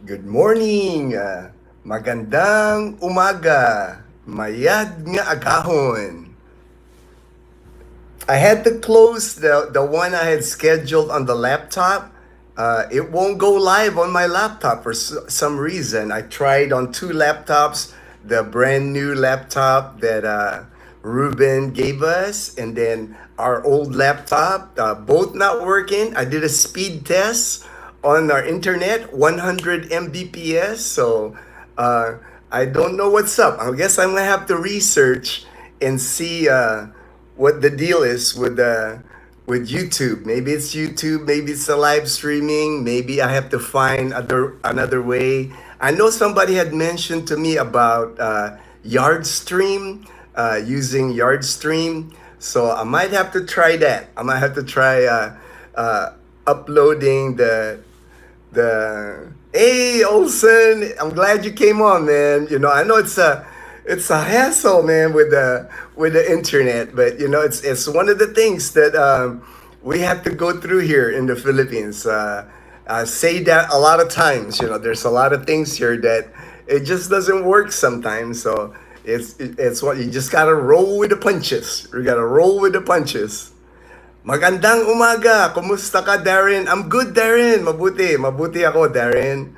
Good morning! Magandang umaga! Mayad nga agahon! I had to close the one I had scheduled on the laptop. It won't go live on my laptop for some reason. I tried on two laptops, the brand new laptop that Ruben gave us, and then our old laptop, both not working. I did a speed test on our internet, 100 Mbps. So I don't know what's up. I guess I'm gonna have to research and see what the deal is with YouTube. Maybe it's YouTube, maybe it's the live streaming, maybe I have to find another way. I know somebody had mentioned to me about Yardstream, using Yardstream. So I might have to try that. I might have to try uploading the hey Olson, I'm glad you came on, man. I know it's a hassle, man, with the internet, but it's one of the things that we have to go through here in the Philippines. I say that a lot of times. There's a lot of things here that it just doesn't work sometimes. So it's what you just gotta roll with the punches. You gotta roll with the punches. Magandang umaga. Kumusta ka, Darren? I'm good, Darren. Mabuti. Mabuti ako, Darren.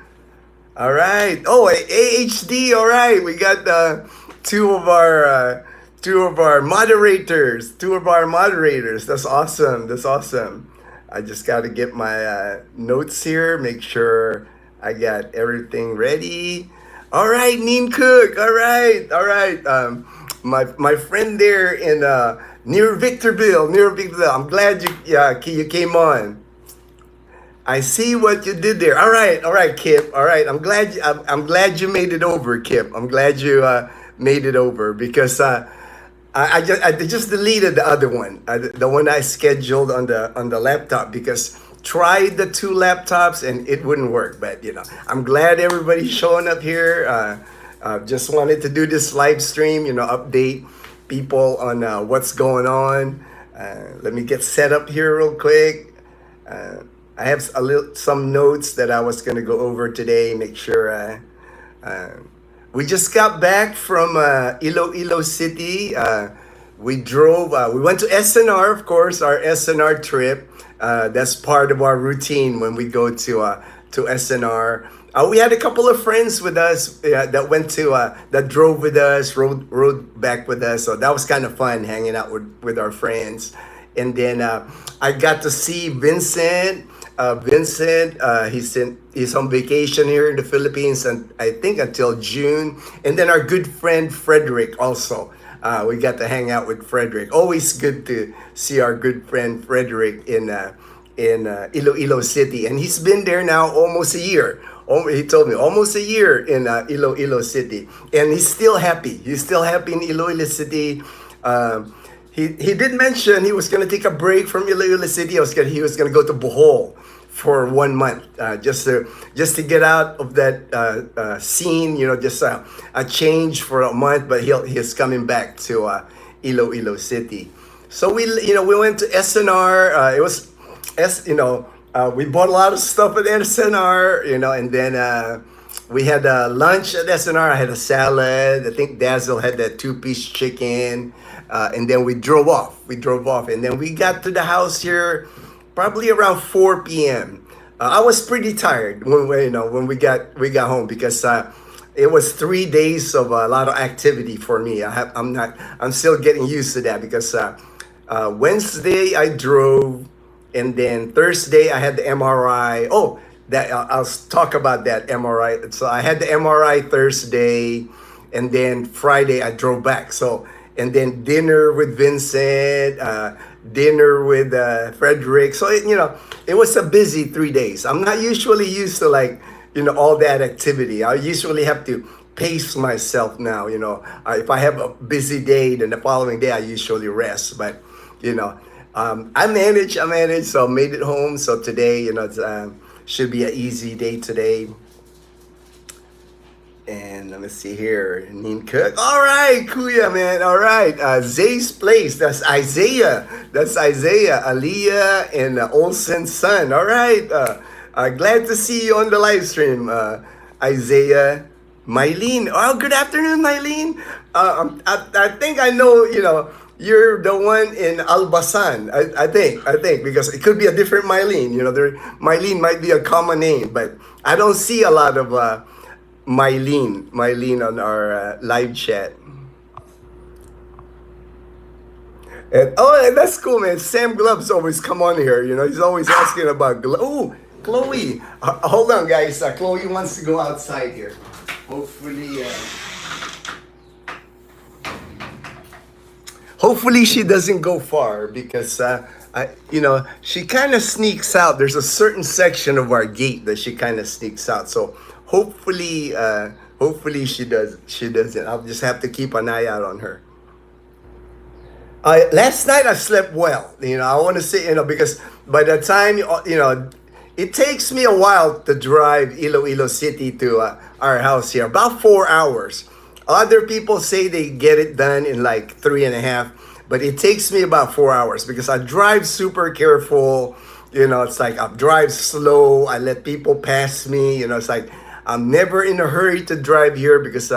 All right. Oh, AHD. All right. We got two of our moderators. Two of our moderators. That's awesome. That's awesome. I just got to get my notes here. Make sure I got everything ready. All right, Neen Cook. All right. All right. My friend there in near Victorville. I'm glad you came on. I see what you did there. All right, Kip. All right, I'm glad you made it over, Kip. I'm glad you made it over because I just deleted the other one, the one I scheduled on the laptop because tried the two laptops and it wouldn't work. But I'm glad everybody's showing up here. Just wanted to do this live stream, update people on what's going on. Let me get set up here real quick. I have some notes that I was going to go over today. Make sure we just got back from Iloilo City. We drove. We went to SNR, of course, our SNR trip. That's part of our routine when we go to SNR. We had a couple of friends with us that drove with us, rode back with us. So that was kind of fun hanging out with our friends. And then I got to see Vincent. He's on vacation here in the Philippines, and I think until June. And then our good friend Frederick also. We got to hang out with Frederick. Always good to see our good friend Frederick in Iloilo City, and he's been there now almost a year. He told me almost a year in Iloilo City, and he's still happy. He's still happy in Iloilo City. He did mention he was going to take a break from Iloilo City. He was going to go to Bohol for 1 month, just to get out of that scene. Just a change for a month. But he's coming back to Iloilo City. So we went to SNR. It was we bought a lot of stuff at SNR. And then we had lunch at SNR. I had a salad. I think Dazel had that 2-piece chicken. And then we drove off. And then we got to the house here probably around 4 p.m. I was pretty tired when we got home because it was 3 days of a lot of activity for me. I'm still getting used to that because Wednesday I drove, and then Thursday I had the MRI. Oh, that I'll talk about that MRI. So I had the MRI Thursday, and then Friday I drove back. So and then dinner with Vincent, dinner with Frederick. So it was a busy 3 days. I'm not usually used to all that activity. I usually have to pace myself now. If I have a busy day, then the following day I usually rest. But I managed. So I made it home. So today, it's, should be an easy day today. And let me see here. Neen Cook. All right, Kuya, man. All right. Zay's place. That's Isaiah. Aliyah, and Olsen's son. All right. Glad to see you on the live stream, Isaiah, Mylene. Oh, good afternoon, Mylene. I think I know, you're the one in Albasan. I think, because it could be a different Mylene. Mylene might be a common name, but I don't see a lot of Mylene on our live chat. And that's cool, man. Sam Gloves always come on here. He's always asking about gloves. Oh, Chloe. Hold on, guys. Chloe wants to go outside here. Hopefully she doesn't go far, because she kind of sneaks out. There's a certain section of our gate that she kind of sneaks out. So hopefully she doesn't. I'll just have to keep an eye out on her. Last night I slept well. I want to say, because by the time, it takes me a while to drive Iloilo City to our house here, about 4 hours. Other people say they get it done in like 3.5, but it takes me about 4 hours because I drive super careful. It's like I drive slow. I let people pass me. It's like I'm never in a hurry to drive here, because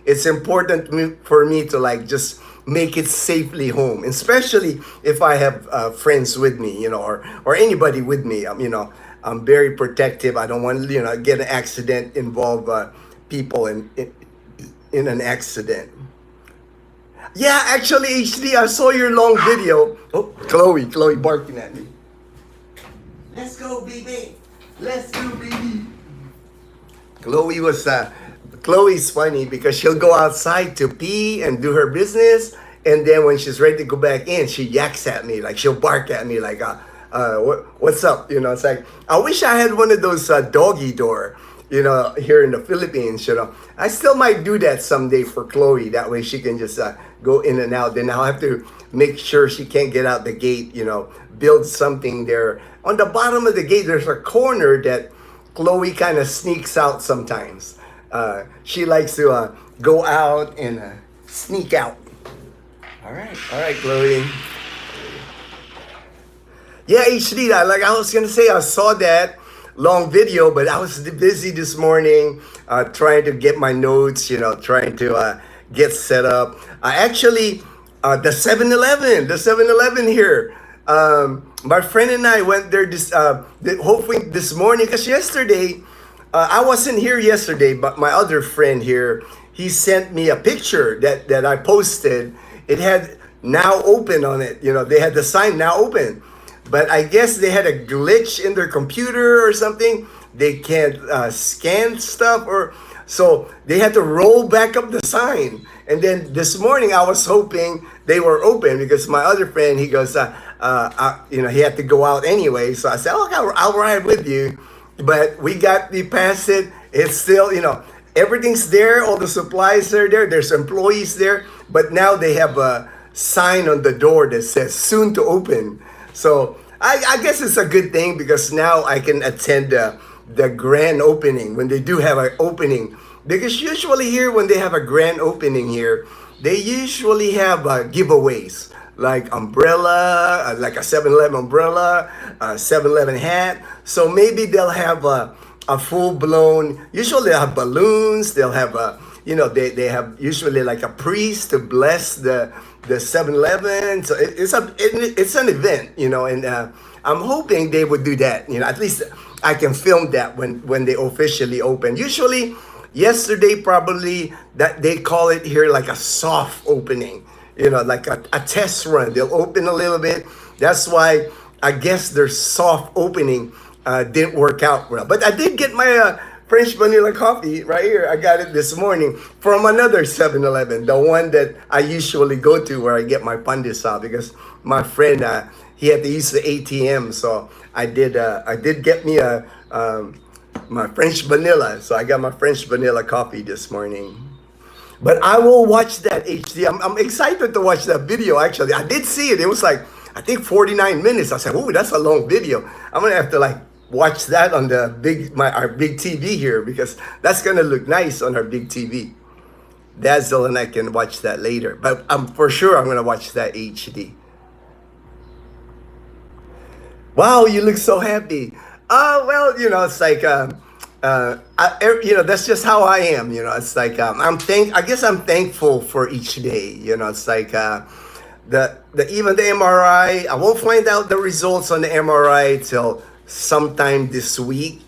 it's important for me to like just make it safely home, especially if I have friends with me, or anybody with me. I'm very protective. I don't want to, get an accident, involve people in an accident. Yeah, actually, HD, I saw your long video. Oh, Chloe barking at me. Let's go, baby. Let's go, baby. Chloe's funny because she'll go outside to pee and do her business, and then when she's ready to go back in, she yaks at me, like she'll bark at me like, what's up? It's like, I wish I had one of those doggy door, here in the Philippines. I still might do that someday for Chloe. That way she can just go in and out. Then I'll have to make sure she can't get out the gate, build something there. On the bottom of the gate, there's a corner that Chloe kind of sneaks out sometimes. She likes to go out and sneak out. All right, Chloe. Yeah, HD, like I was gonna say, I saw that long video, but I was busy this morning trying to get my notes, trying to get set up. Actually, the 7-Eleven here. My friend and I went there hopefully this morning, because yesterday, I wasn't here yesterday, but my other friend here, he sent me a picture that I posted. It had now open on it. They had the sign now open. But I guess they had a glitch in their computer or something. They can't scan stuff, so they had to roll back up the sign. And then this morning I was hoping they were open, because my other friend, he goes, he had to go out anyway. So I said, okay, I'll ride with you. But we passed it. It's still, everything's there. All the supplies are there. There's employees there. But now they have a sign on the door that says soon to open. So I guess it's a good thing, because now I can attend the grand opening when they do have an opening. Because usually here, when they have a grand opening here, they usually have giveaways, like umbrella, like a 7-Eleven umbrella, a 7-Eleven hat. So maybe they'll have a full-blown, usually they'll have balloons, they'll have they have usually like a priest to bless the 7-Eleven. So it's an event, and I'm hoping they would do that. At least I can film that when they officially open. Usually, yesterday probably that they call it here like a soft opening, like a test run. They'll open a little bit. That's why I guess their soft opening didn't work out well. But I did get my French vanilla coffee right here. I got it this morning from another 7-Eleven, the one that I usually go to where I get my pandesal, because my friend, he had to use the ATM. So I did get me my French vanilla. So I got my French vanilla coffee this morning. But I will watch that, HD. I'm excited to watch that video, actually. I did see it. It was like, I think 49 minutes. I said, oh, that's a long video. I'm going to have to watch that on our big TV here, because that's gonna look nice on our big TV. Dazel and I can watch that later, but for sure I'm gonna watch that HD. Wow, you look so happy. Well, it's like that's just how I am. It's like I guess I'm thankful for each day. It's like the even the MRI. I won't find out the results on the MRI till sometime this week.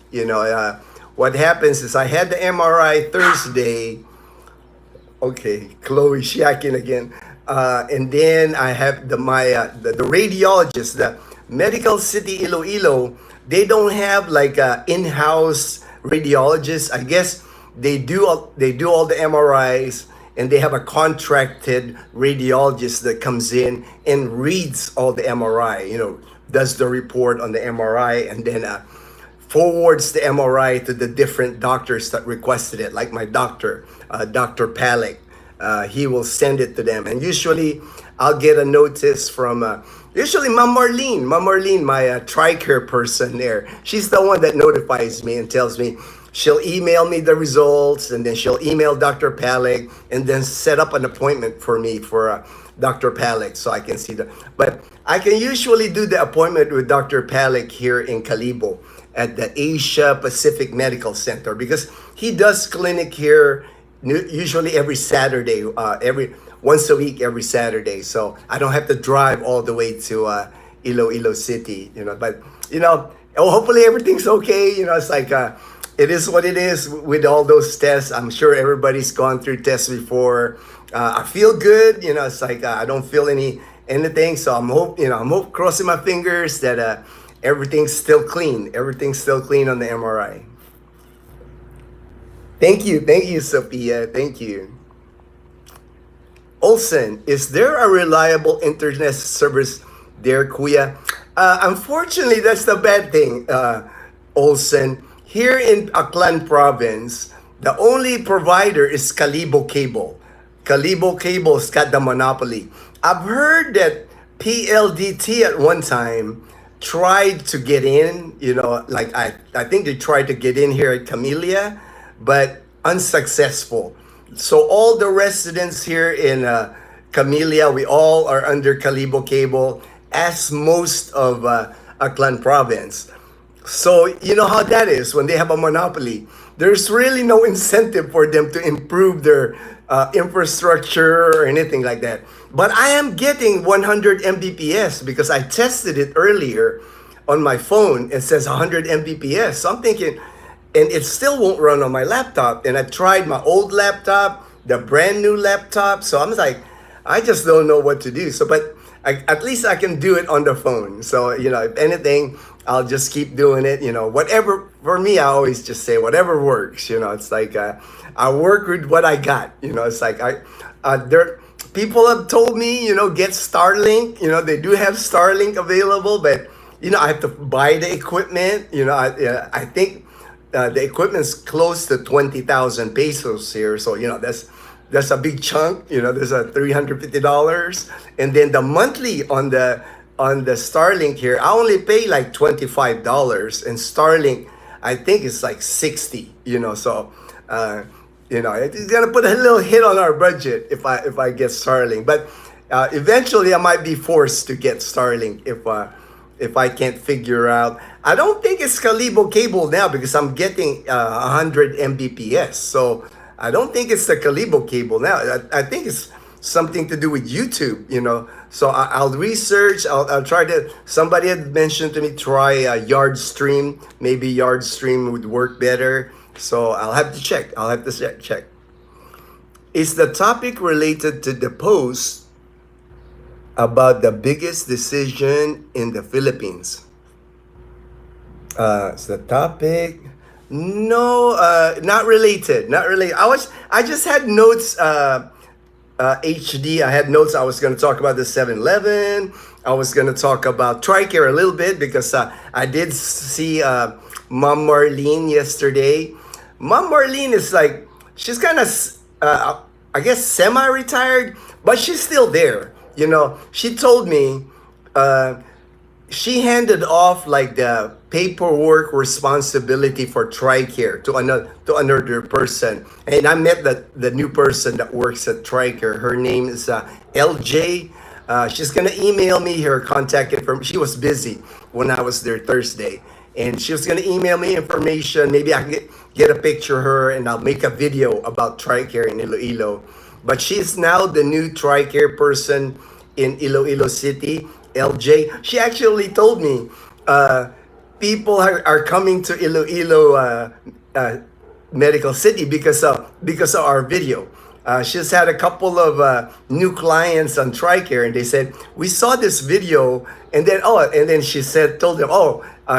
What happens is I had the MRI Thursday. Okay, Chloe shacking again. And then I have the radiologist, the Medical City Iloilo. They don't have like a in-house radiologist. I guess they do all the MRIs, and they have a contracted radiologist that comes in and reads all the MRI. Does the report on the MRI, and then forwards the MRI to the different doctors that requested it, like my doctor, Dr. Palik. He will send it to them. And usually I'll get a notice from, usually Ma'am Marlene, my Tricare person there. She's the one that notifies me and tells me, she'll email me the results, and then she'll email Dr. Palik, and then set up an appointment for me for Dr. Palik so I can see the. But I can usually do the appointment with Dr. Palik here in Calibo at the Asia Pacific Medical Center, because he does clinic here usually every Saturday, every once a week, every Saturday. So I don't have to drive all the way to Iloilo City, But hopefully everything's okay. It's like it is what it is with all those tests. I'm sure everybody's gone through tests before. I feel good. It's like I don't feel anything. So I'm crossing my fingers that everything's still clean. Everything's still clean on the MRI. Thank you, Sophia. Thank you. Olsen, is there a reliable internet service there, Kuya? Unfortunately, that's the bad thing, Olsen. Here in Aklan province, the only provider is Calibo Cable. Calibo Cable's got the monopoly. I've heard that PLDT at one time tried to get in, like I think they tried to get in here at Camellia, but unsuccessful. So all the residents here in Camellia, we all are under Calibo Cable, as most of Aklan province. So you know how that is when they have a monopoly. There's really no incentive for them to improve their infrastructure or anything like that. But I am getting 100 Mbps because I tested it earlier on my phone. It says 100 Mbps. So I'm thinking, and it still won't run on my laptop. And I tried my old laptop, the brand new laptop. So I'm like, I just don't know what to do. So, but at least I can do it on the phone. So, if anything, I'll just keep doing it. Whatever, for me, I always just say whatever works. It's like I work with what I got. It's like people have told me, get Starlink. They do have Starlink available, but I have to buy the equipment. I think the equipment's close to 20,000 pesos here. So that's a big chunk. There's a $350, and then the monthly on the Starlink here, I only pay like $25, and Starlink I think it's like 60. So it's gonna put a little hit on our budget if I get Starlink. But eventually I might be forced to get Starlink if I can't figure out. I don't think it's Calibo Cable now because I'm getting 100 Mbps. So I don't think it's the Calibo Cable now. I think it's something to do with YouTube, So I'll research. I'll try to. Somebody had mentioned to me try Yard Stream. Maybe Yard Stream would work better. So I'll have to check. Check. Is the topic related to the post about the biggest decision in the Philippines? It's the topic. No, not related. Not really. I just had notes. HD. I had notes. I was going to talk about the 7-Eleven. I was going to talk about Tricare a little bit because I did see Mom Marlene yesterday. Mom Marlene is like, she's kind of, I guess, semi-retired, but she's still there. She told me she handed off like the paperwork responsibility for Tricare to another person, and I met the new person that works at Tricare. Her name is LJ. She's gonna email me her contact information. She was busy when I was there Thursday, and she was gonna email me information. Maybe I can get a picture of her, and I'll make a video about Tricare in Iloilo. But she's now the new Tricare person in Iloilo City, LJ. She actually told me people are coming to Iloilo Medical City because of our video. She's had a couple of new clients on Tricare, and they said we saw this video, and then she told them,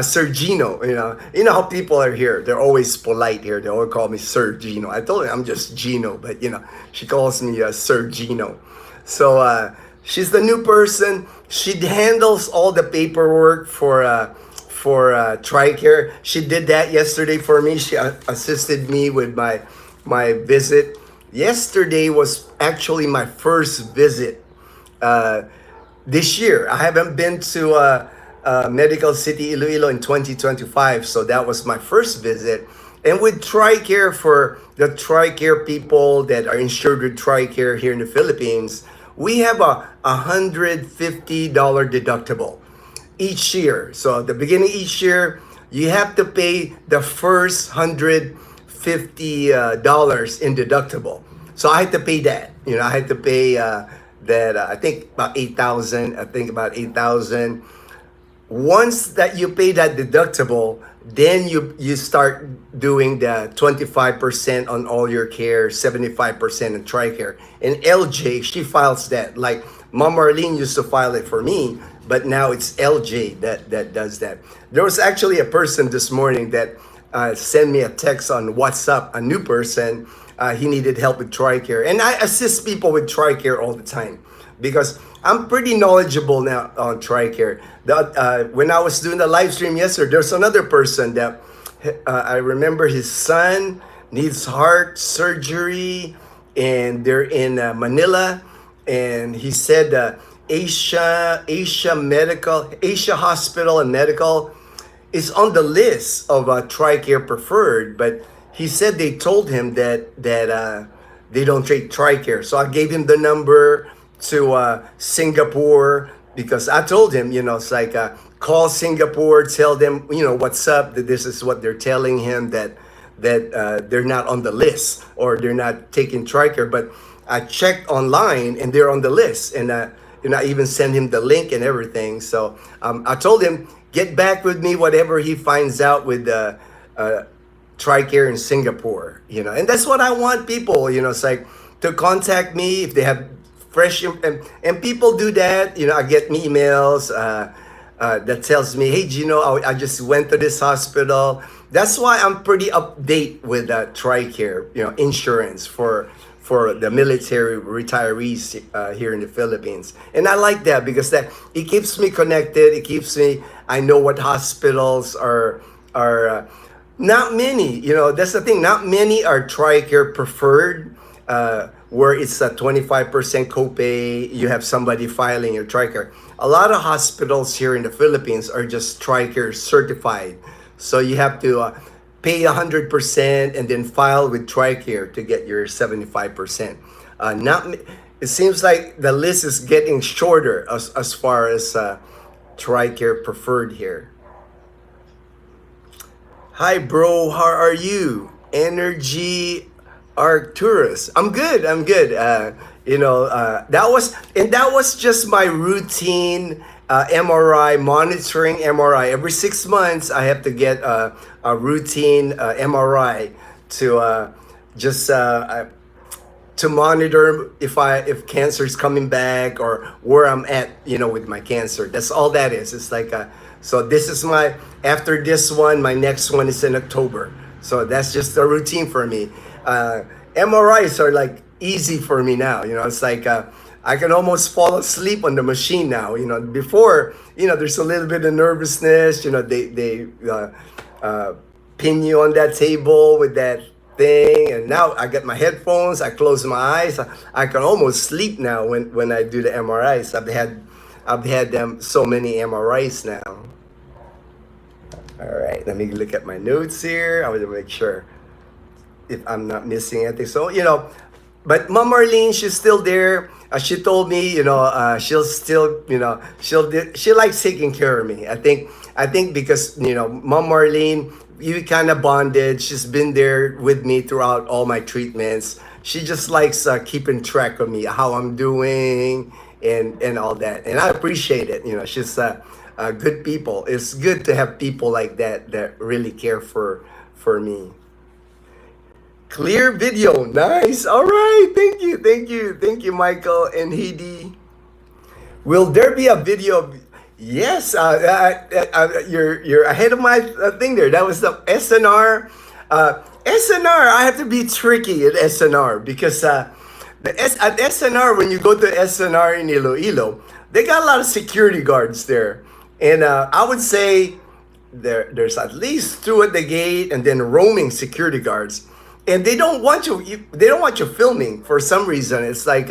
Sir Gino, you know how people are here. They're always polite here. They always call me Sir Gino. I told her I'm just Gino, but she calls me Sir Gino. So she's the new person. She handles all the paperwork for Tricare. She did that yesterday for me. She assisted me with my visit. Yesterday was actually my first visit this year. I haven't been to Medical City Iloilo in 2025, so that was my first visit. And with Tricare, for the Tricare people that are insured with Tricare here in the Philippines, we have a $150 deductible each year. So at the beginning of each year, you have to pay the first $150 in deductible. So I had to pay that. I had to pay that. I think about 8,000. Once that you pay that deductible, then you start doing the 25% on all your care, 75% in Tricare. And LJ, she files that. Like Mom Marlene used to file it for me, but now it's LJ that does that. There was actually a person this morning that sent me a text on WhatsApp, a new person. He needed help with Tricare. And I assist people with Tricare all the time because I'm pretty knowledgeable now on Tricare. When I was doing the live stream yesterday, there's another person that I remember his son needs heart surgery, and they're in Manila. And he said Asia Hospital and Medical is on the list of Tricare preferred, but he said they told him that they don't take Tricare. So I gave him the number to Singapore, because I told him, it's like call Singapore, tell them, what's up, that this is what they're telling him, that they're not on the list or they're not taking Tricare. But I checked online and they're on the list, and I even sent him the link and everything. So I told him, get back with me whatever he finds out with Tricare in Singapore, and that's what I want people, it's like to contact me if they have fresh, and people do that, I get me emails that tells me, hey Gino, I just went to this hospital. That's why I'm pretty update with Tricare, insurance for the military retirees here in the Philippines. And I like that because that it keeps me connected. It keeps me, I know what hospitals are not many, that's the thing. Not many are Tricare preferred, where it's a 25% copay. You have somebody filing your Tricare. A lot of hospitals here in the Philippines are just Tricare certified. So you have to pay 100% and then file with Tricare to get your 75%. It seems like the list is getting shorter as far as Tricare preferred here. Hi bro, how are you? Energy Arcturus. I'm good. That was just my routine MRI, monitoring MRI. Every 6 months, I have to get a routine MRI to to monitor if cancer is coming back or where I'm at, with my cancer. That's all that is. It's like so this is after this one, my next one is in October. So that's just a routine for me. MRIs are like easy for me now. It's like I can almost fall asleep on the machine now. Before, there's a little bit of nervousness. They pin you on that table with that thing, and now I get my headphones. I close my eyes. I can almost sleep now when I do the MRIs. I've had them so many MRIs now. All right, let me look at my notes here. I want to make sure if I'm not missing anything. So, but Mom Marlene, she's still there. She told me, she'll still, she likes taking care of me. I think because Mom Marlene, we kind of bonded. She's been there with me throughout all my treatments. She just likes keeping track of me, how I'm doing, and all that. And I appreciate it. She's good people. It's good to have people like that really care for me. Clear video. Nice. All right. Thank you. Thank you. Thank you, Michael and Hedy. Will there be a video? Yes. You're ahead of my thing there. That was the SNR. SNR. I have to be tricky at SNR because at SNR, when you go to SNR in Iloilo, they got a lot of security guards there, and I would say there's at least two at the gate, and then roaming security guards, and they don't want they don't want you filming for some reason. It's like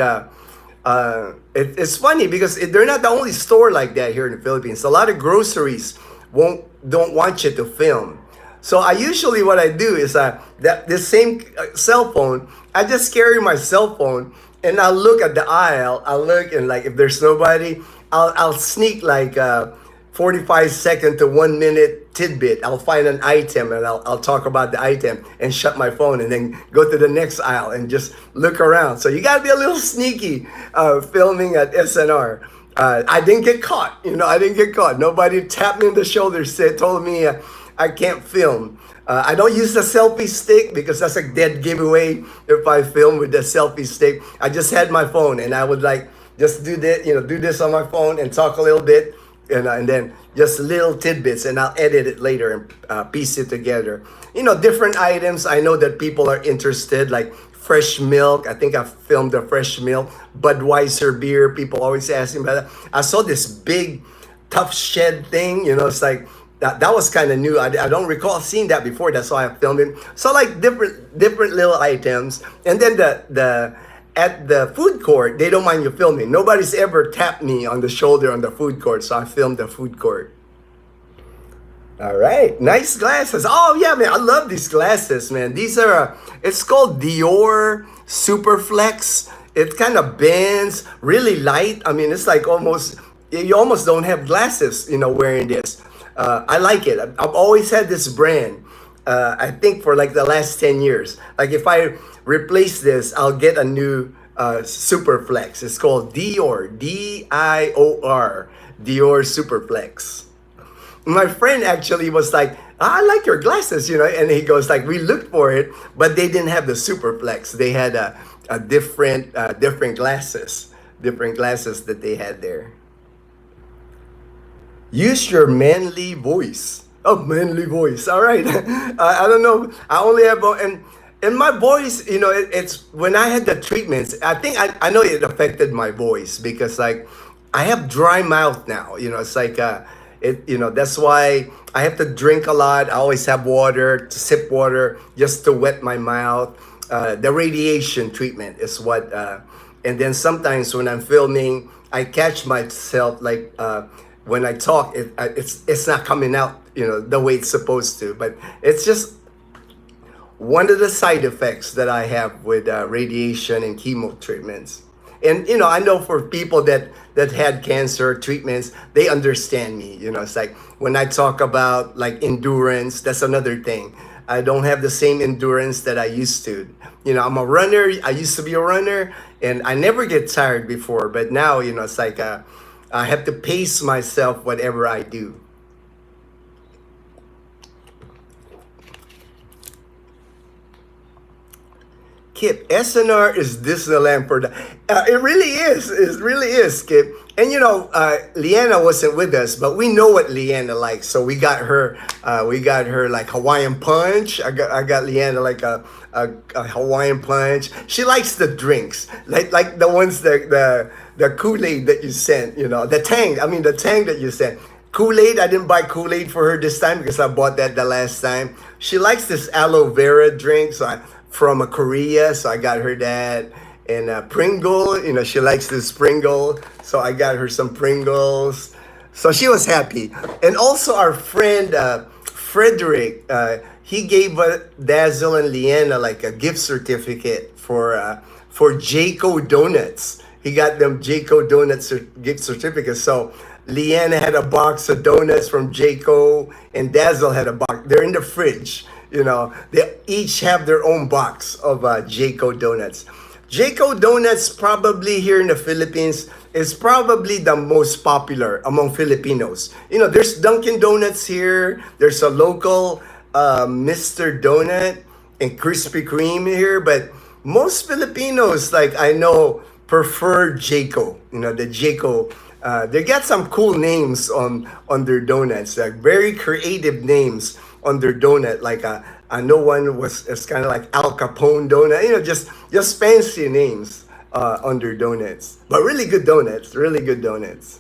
it's funny because they're not the only store like that here in the Philippines. A lot of groceries don't want you to film. So I usually what I do is that this same cell phone, I just carry my cell phone and I'll look at the aisle. I'll look and like if there's nobody, I'll sneak like 45 second to 1 minute tidbit. I'll find an item and I'll talk about the item and shut my phone and then go to the next aisle and just look around. So you gotta be a little sneaky filming at SNR. I didn't get caught. I didn't get caught. Nobody tapped me in the shoulder, told me I can't film. I don't use the selfie stick because that's a dead giveaway if I film with the selfie stick. I just had my phone and I would like just do that, do this on my phone and talk a little bit and then just little tidbits and I'll edit it later and piece it together. Different items. I know that people are interested, like fresh milk. I think I filmed the fresh milk. Budweiser beer. People always ask me about that. I saw this big tough shed thing. It's like that was kind of new. I don't recall seeing that before. That's why I filmed it. So like different little items. And then the at the food court, they don't mind you filming. Nobody's ever tapped me on the shoulder on the food court, so I filmed the food court. All right, nice glasses. Oh yeah, man, I love these glasses, man. These are it's called Dior Superflex. It kind of bends, really light. I mean, it's like you almost don't have glasses, wearing this. I like it. I've always had this brand. I think for like the last 10 years. Like if I replace this, I'll get a new Superflex. It's called Dior, Dior, Dior Superflex. My friend actually was like, I like your glasses, and he goes like, we looked for it, but they didn't have the Superflex. They had a different glasses that they had there. Use your manly voice. Oh, manly voice. All right. I don't know. I only have and my voice. It's when I had the treatments. I think I know it affected my voice because like I have dry mouth now. It's like that's why I have to drink a lot. I always have water, to sip water just to wet my mouth. The radiation treatment is what. And then sometimes when I'm filming, I catch myself like. When I talk, it's not coming out, the way it's supposed to. But it's just one of the side effects that I have with radiation and chemo treatments. And I know for people that had cancer treatments, they understand me. It's like when I talk about like endurance, that's another thing. I don't have the same endurance that I used to. I'm a runner. I used to be a runner, and I never get tired before. But now, it's like I have to pace myself whatever I do. Kip, SNR is Disneyland for the. It really is. It really is, Kip. And Leanna wasn't with us, but we know what Leanna likes, so we got her. We got her like Hawaiian punch. I got Leanna like a Hawaiian punch. She likes the drinks, like the ones the Kool-Aid that you sent. The Tang. I mean the Tang that you sent. Kool-Aid, I didn't buy Kool-Aid for her this time because I bought that the last time. She likes this aloe vera drink, from Korea, so I got her that. And Pringle, she likes this Pringle, so I got her some Pringles. So she was happy. And also our friend Frederick, he gave Dazzle and Leanna like a gift certificate for Jayco Donuts. He got them Jayco Donuts gift certificates. So Leanna had a box of donuts from Jayco, and Dazzle had a box. They're in the fridge. You know, they each have their own box of Jayco Donuts. Jayco Donuts, probably here in the Philippines, is probably the most popular among Filipinos. You know, there's Dunkin' Donuts here. There's a local Mr. Donut and Krispy Kreme here, but most Filipinos, like I know, prefer Jayco. You know, the Jayco. They got some cool names on their donuts, like very creative names on their donut. Like I know one was it's kind of like Al Capone donut. You know, just fancy names on their donuts, but really good donuts. Really good donuts.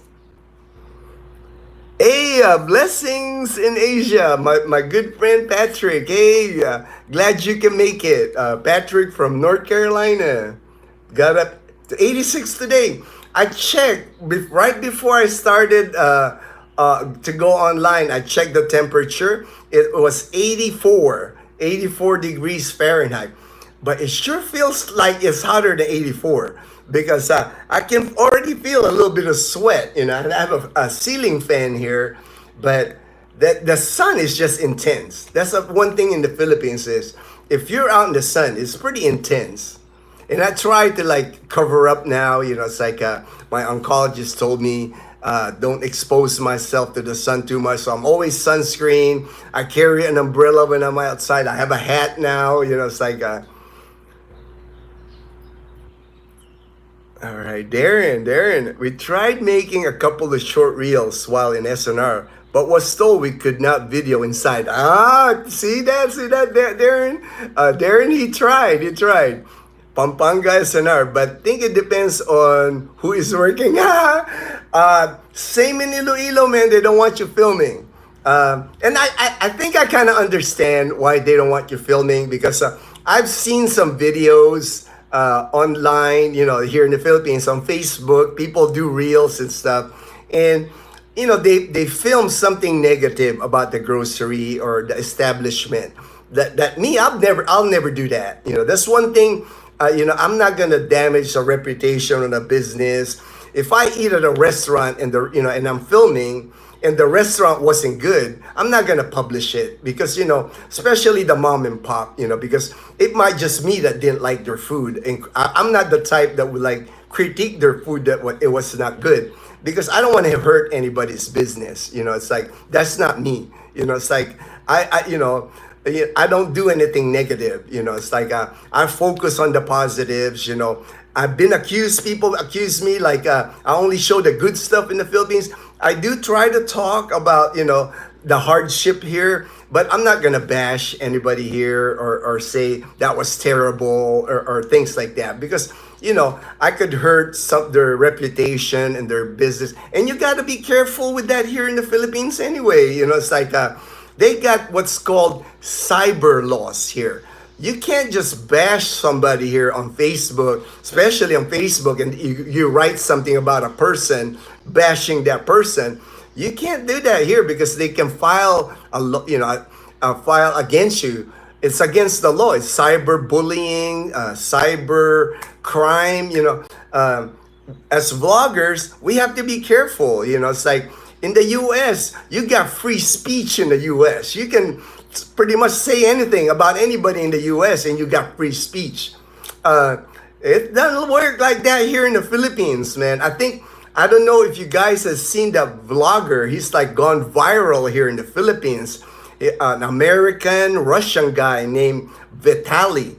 Hey, blessings in Asia, my good friend Patrick. Hey, glad you can make it. Patrick from North Carolina got up to 86 today. I checked right before I started to go online. I checked the temperature. It was 84 degrees Fahrenheit. But it sure feels like it's hotter than 84 because I can already feel a little bit of sweat. You know, I have a ceiling fan here, but the sun is just intense. That's one thing in the Philippines is if you're out in the sun, it's pretty intense. And I try to like cover up now. You know, it's like my oncologist told me don't expose myself to the sun too much. So I'm always sunscreen. I carry an umbrella when I'm outside. I have a hat now. You know, it's like all right, Darren. We tried making a couple of short reels while in SNR, but was told we could not video inside. See that, Darren? Darren, he tried. Pampanga SNR, but I think it depends on who is working. Same in Iloilo, man. They don't want you filming. And I think I kind of understand why they don't want you filming because I've seen some videos online, you know, here in the Philippines on Facebook. People do reels and stuff. And, you know, they film something negative about the grocery or the establishment. That me, I'll never do that. You know, that's one thing. You know, I'm not gonna damage the reputation of a business. If I eat at a restaurant and and I'm filming and the restaurant wasn't good, I'm not gonna publish it because especially the mom and pop, because it might just me that didn't like their food, and I'm not the type that would like critique their food that it was not good because I don't want to hurt anybody's business. It's like that's not me. It's like I don't do anything negative. It's like I focus on the positives. I've been accused, people accuse me like I only show the good stuff in the Philippines. I do try to talk about, the hardship here, but I'm not going to bash anybody here or say that was terrible or things like that because, I could hurt their reputation and their business. And you got to be careful with that here in the Philippines anyway. It's like they got what's called cyber laws here. You can't just bash somebody here on Facebook, especially on Facebook, and you write something about a person, bashing that person. You can't do that here because they can file a file against you. It's against the law. It's cyber bullying, cyber crime. As vloggers, we have to be careful. It's like in the U.S., you got free speech in the U.S. You can pretty much say anything about anybody in the U.S. and you got free speech. It doesn't work like that here in the Philippines, man. I don't know if you guys have seen that vlogger. He's like gone viral here in the Philippines. An American Russian guy named Vitaly.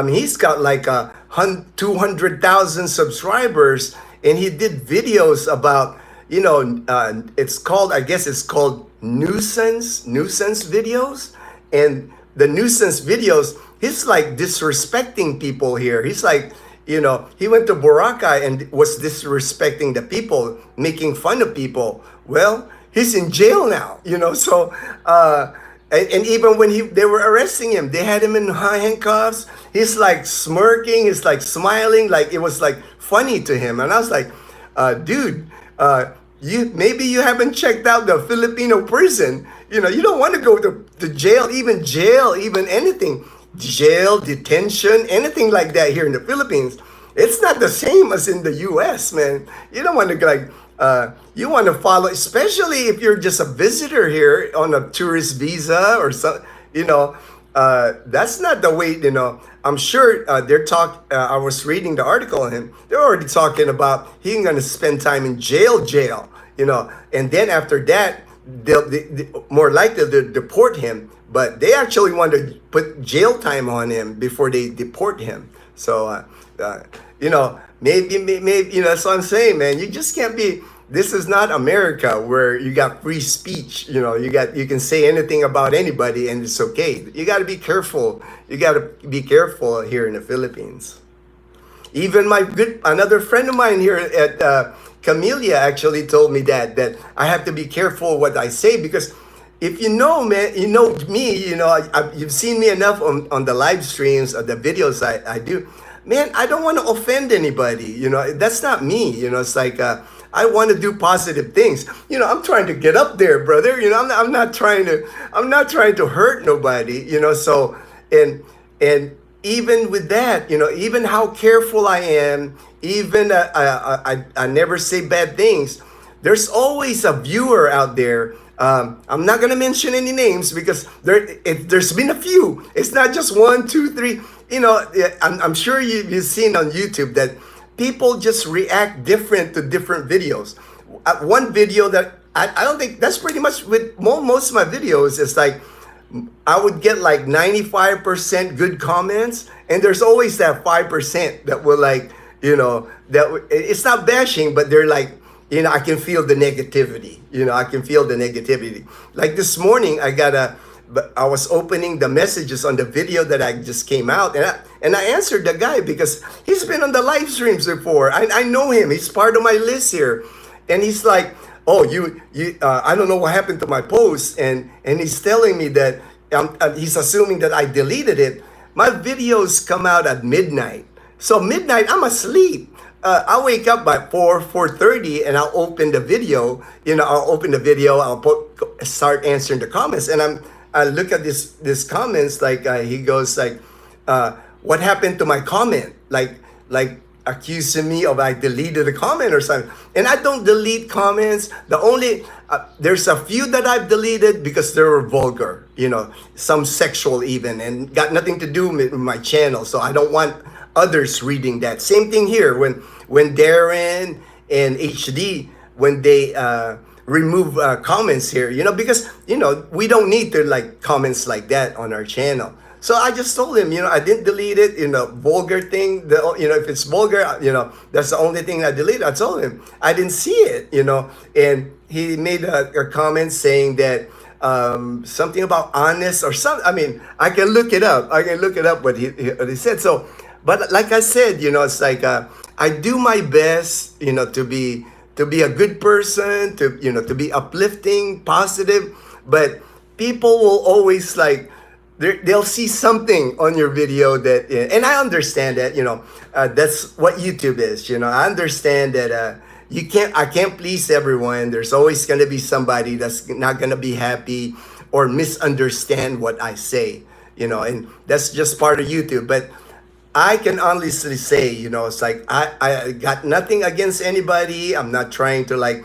He's got like 200,000 subscribers, and he did videos about I guess it's called nuisance videos. And the nuisance videos, he's like disrespecting people here. He's like, he went to Boracay and was disrespecting the people, making fun of people. Well, he's in jail now, so, and even when they were arresting him, they had him in handcuffs. He's like smirking, he's like smiling, like it was like funny to him. And I was like, dude, maybe you haven't checked out the Filipino prison. You don't want to go to jail, even anything, jail, detention, anything like that here in the Philippines. It's not the same as in the U.S., man. You don't want to like, you want to follow, especially if you're just a visitor here on a tourist visa or something. That's not the way. I'm sure they're talk. I was reading the article on him. They're already talking about he going to spend time in jail. And then after that, they more likely to deport him. But they actually want to put jail time on him before they deport him. So, maybe, that's what I'm saying, man. You just can't be. This is not America where you got free speech. You can say anything about anybody and it's okay. You got to be careful. You got to be careful here in the Philippines. Even another friend of mine here at Camellia actually told me that I have to be careful what I say, because if man, me, you've seen me enough on the live streams or the videos I do. Man, I don't want to offend anybody. That's not me. It's like I want to do positive things. I'm trying to get up there, brother. I'm not trying to hurt nobody. So and even with that, even how careful I am, even I never say bad things. There's always a viewer out there. I'm not gonna mention any names because there's been a few. It's not just one, two, three. I'm sure you've seen on YouTube that people just react different to different videos. One video that I don't think that's pretty much with most of my videos. It's like I would get like 95% good comments, and there's always that 5% that will like, that it's not bashing, but they're like, I can feel the negativity. I can feel the negativity. Like this morning, I was opening the messages on the video that I just came out, and I answered the guy because he's been on the live streams before. I know him. He's part of my list here, and he's like, "Oh, I don't know what happened to my post," and he's telling me that he's assuming that I deleted it. My videos come out at midnight, so midnight I'm asleep. I'll wake up by 4:30, and I'll open the video. I'll start answering the comments, and I look at this comments, like he goes like, what happened to my comment? Like accusing me of I deleted a comment or something. And I don't delete comments. There's a few that I've deleted because they were vulgar, some sexual even, and got nothing to do with my channel. So I don't want others reading that. Same thing here when Darren and HD, when they remove comments here, because we don't need to like comments like that on our channel. So I just told him, I didn't delete it, vulgar thing, if it's vulgar, that's the only thing I deleted. I told him I didn't see it, and he made a comment saying that something about honest or something. I mean, I can look it up what he said. So, but like I said, it's like I do my best, to be a good person, to be uplifting, positive, but people will always like, they'll see something on your video that, and I understand that, that's what YouTube is, I understand that I can't please everyone. There's always going to be somebody that's not going to be happy or misunderstand what I say, and that's just part of YouTube. But I can honestly say, it's like I got nothing against anybody. I'm not trying to like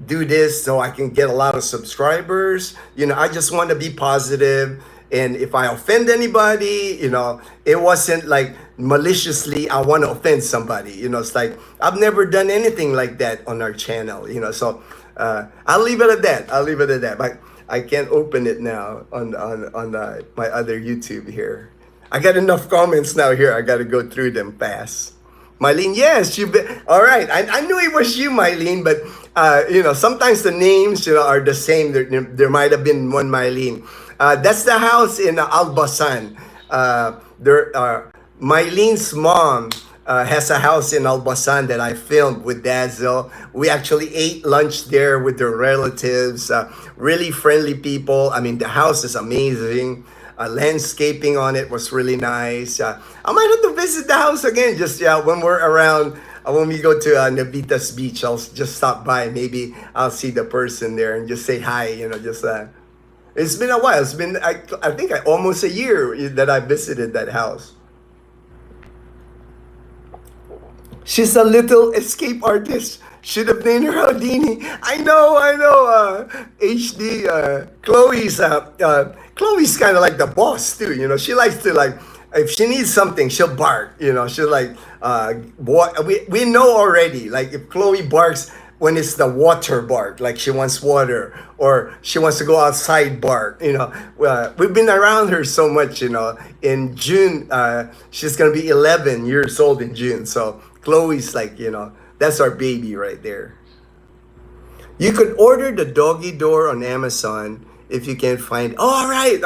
do this so I can get a lot of subscribers. I just want to be positive. And if I offend anybody, it wasn't like maliciously I want to offend somebody. It's like I've never done anything like that on our channel. So I'll leave it at that. But I can't open it now on my other YouTube here. I got enough comments now here. I got to go through them fast. Mylene, yes, you've been all right. I knew it was you, Mylene, but sometimes the names are the same. There might have been one Mylene. That's the house in Albasan. Mylene's mom has a house in Albasan that I filmed with Dazel. We actually ate lunch there with their relatives. Really friendly people. I mean, the house is amazing. Landscaping on it was really nice. I might have to visit the house again just when we're around. When we go to Navitas Beach, I'll just stop by. Maybe I'll see the person there and just say hi. It's been a while. It's been, I think, almost a year that I visited that house. She's a little escape artist. Should have named her Houdini. I know. HD. Chloe's kind of like the boss too. You know, she likes to like, if she needs something, she'll bark. You know, she'll like, we know already. Like if Chloe barks when it's the water bark, like she wants water or she wants to go outside bark. You know, we've been around her so much. You know, in June, she's gonna be 11 years old in June. So Chloe's like, you know, that's our baby right there. You could order the doggy door on Amazon if you can find. Oh, all right.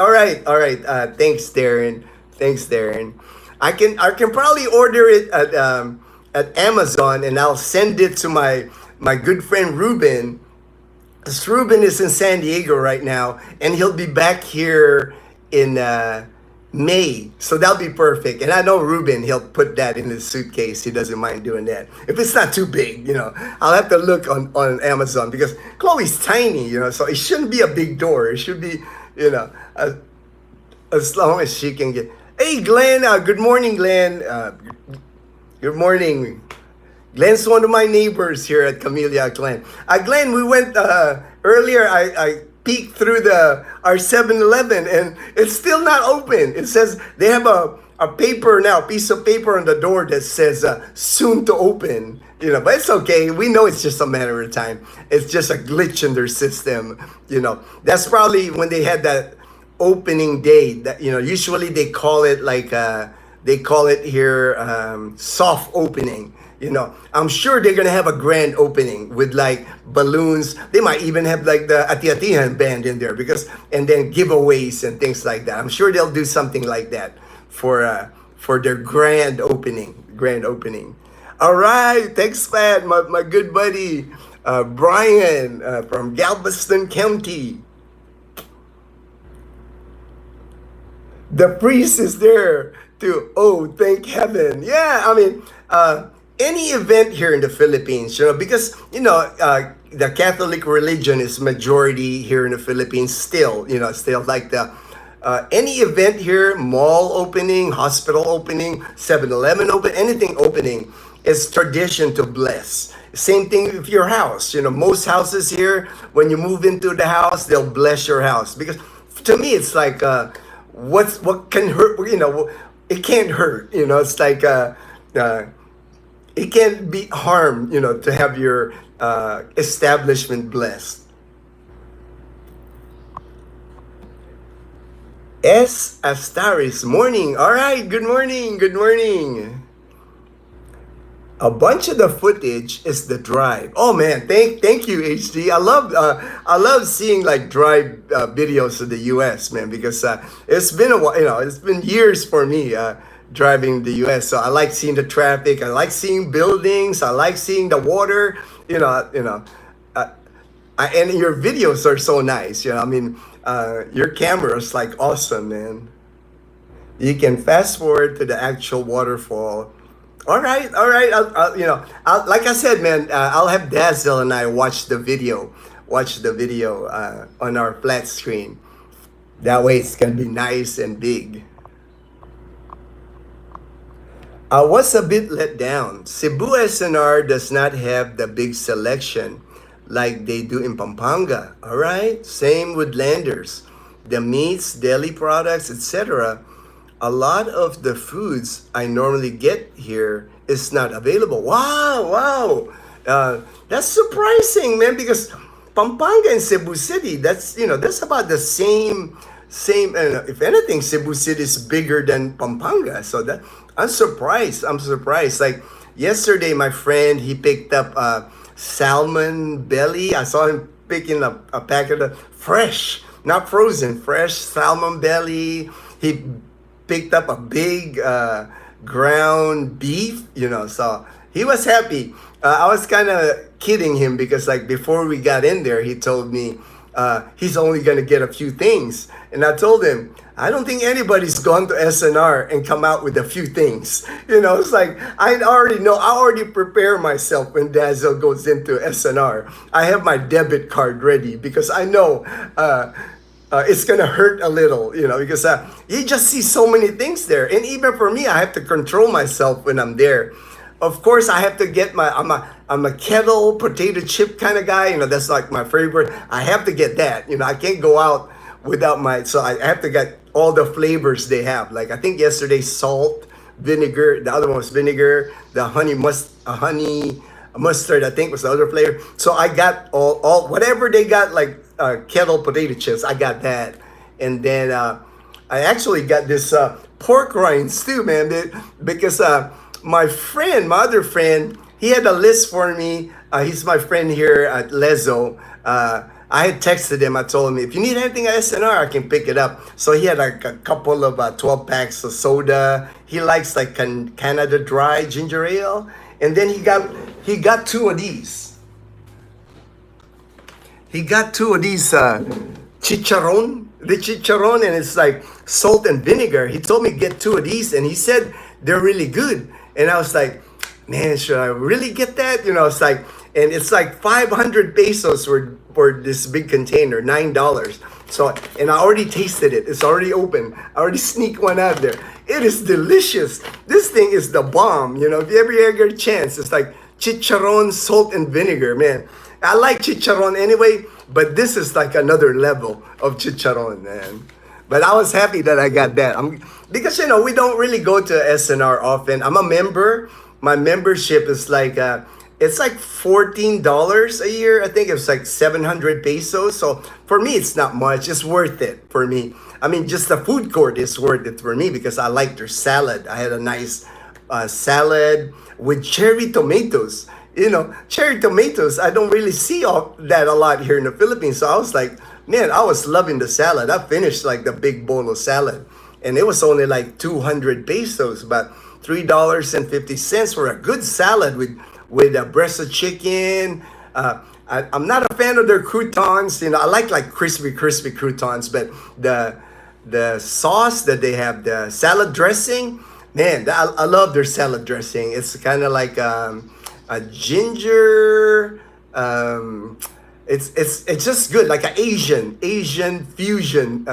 Thanks, Darren. Thanks, Darren. I can probably order it at Amazon, and I'll send it to my good friend Ruben. Because Ruben is in San Diego right now, and he'll be back here in May. So that'll be perfect. And I know Ruben, he'll put that in his suitcase. He doesn't mind doing that. If it's not too big, you know, I'll have to look on Amazon because Chloe's tiny, you know, so it shouldn't be a big door. It should be, you know, as long as she can get. Hey, Glenn. Good morning, Glenn. Good morning. Glenn's one of my neighbors here at Camellia, Glenn. Glenn, we went earlier. I peeked through our 7-Eleven and it's still not open. It says they have a paper now, piece of paper on the door that says soon to open. You know, but it's okay. We know it's just a matter of time. It's just a glitch in their system. You know, that's probably when they had that opening day. That, you know, usually they call it like they call it here soft opening. You know, I'm sure they're gonna have a grand opening with like balloons. They might even have like the Ati-Atihan band in there and then giveaways and things like that. I'm sure they'll do something like that for their grand opening. Grand opening. All right, thanks, Pat, my good buddy Brian from Galveston County. The priest is there too. Oh, thank heaven. Yeah, I mean. Any event here in the Philippines, you know, because, you know, the Catholic religion is majority here in the Philippines still, you know, still like any event here, mall opening, hospital opening, 7-Eleven open, anything opening, is tradition to bless. Same thing with your house. You know, most houses here, when you move into the house, they'll bless your house. Because to me, it's like, what can hurt, you know, it can't hurt, you know, it's like, it can't be harm, you know, to have your establishment blessed. S. Astaris, morning. All right, good morning, good morning. A bunch of the footage is the drive. Oh man, thank you, HD. I love seeing like drive videos of the U.S. man, because it's been a while, you know, it's been years for me. Driving the U.S. So I like seeing the traffic. I like seeing buildings. I like seeing the water. And your videos are so nice. You know, I mean, your camera is like awesome, man. You can fast forward to the actual waterfall. All right. Like I said, man, I'll have Dazel and I watch the video on our flat screen. That way, it's gonna be nice and big. I was a bit let down. Cebu SNR does not have the big selection like they do in Pampanga. All right? Same with Landers. The meats, deli products, etc. A lot of the foods I normally get here is not available. Wow. That's surprising, man, because Pampanga and Cebu City, that's about the same. If anything, Cebu City is bigger than Pampanga. So that I'm surprised. Like yesterday, my friend, he picked up salmon belly. I saw him picking up a packet of fresh, not frozen, fresh salmon belly. He picked up a big ground beef, you know, so he was happy. I was kind of kidding him because like before we got in there, he told me he's only going to get a few things. And I told him, I don't think anybody's gone to SNR and come out with a few things. You know, it's like, I already prepare myself when Dazel goes into SNR. I have my debit card ready because I know it's gonna hurt a little, because you just see so many things there. And even for me, I have to control myself when I'm there. Of course, I have to get I'm a kettle potato chip kind of guy. That's like my favorite. I have to get that. I can't go out without so I have to get all the flavors they have. Like I think yesterday, salt, vinegar. The other one was vinegar. The honey mustard, I think, was the other flavor. So I got all whatever they got, like kettle potato chips. I got that, and then I actually got this pork rinds too, man. Because my other friend, he had a list for me. He's my friend here at Lezo. I had texted him. I told him, if you need anything at SNR, I can pick it up. So he had like a couple of 12 packs of soda. He likes like Canada Dry ginger ale. And then he got two of these. He got two of these chicharron. The chicharron, and it's like salt and vinegar. He told me get two of these, and he said they're really good. And I was like, man, should I really get that? It's like, and it's like 500 pesos for this big container, $9. So, and I already tasted it. It's already open. I already sneak one out there. It is delicious. This thing is the bomb. If you ever get a chance, it's like chicharron, salt, and vinegar, man. I like chicharron anyway, but this is like another level of chicharron, man. But I was happy that I got that. Because, we don't really go to SNR often. I'm a member. My membership is like, it's like $14 a year. I think it's like 700 pesos. So for me, it's not much. It's worth it for me. I mean, just the food court is worth it for me because I like their salad. I had a nice salad with cherry tomatoes. Cherry tomatoes, I don't really see that a lot here in the Philippines. So I was like, man, I was loving the salad. I finished like the big bowl of salad. And it was only like 200 pesos, about $3.50 for a good salad with a breast of chicken. I'm not a fan of their croutons. I like crispy croutons, but the sauce that they have, the salad dressing, man, I love their salad dressing. It's kind of like a ginger. It's just good, like an Asian fusion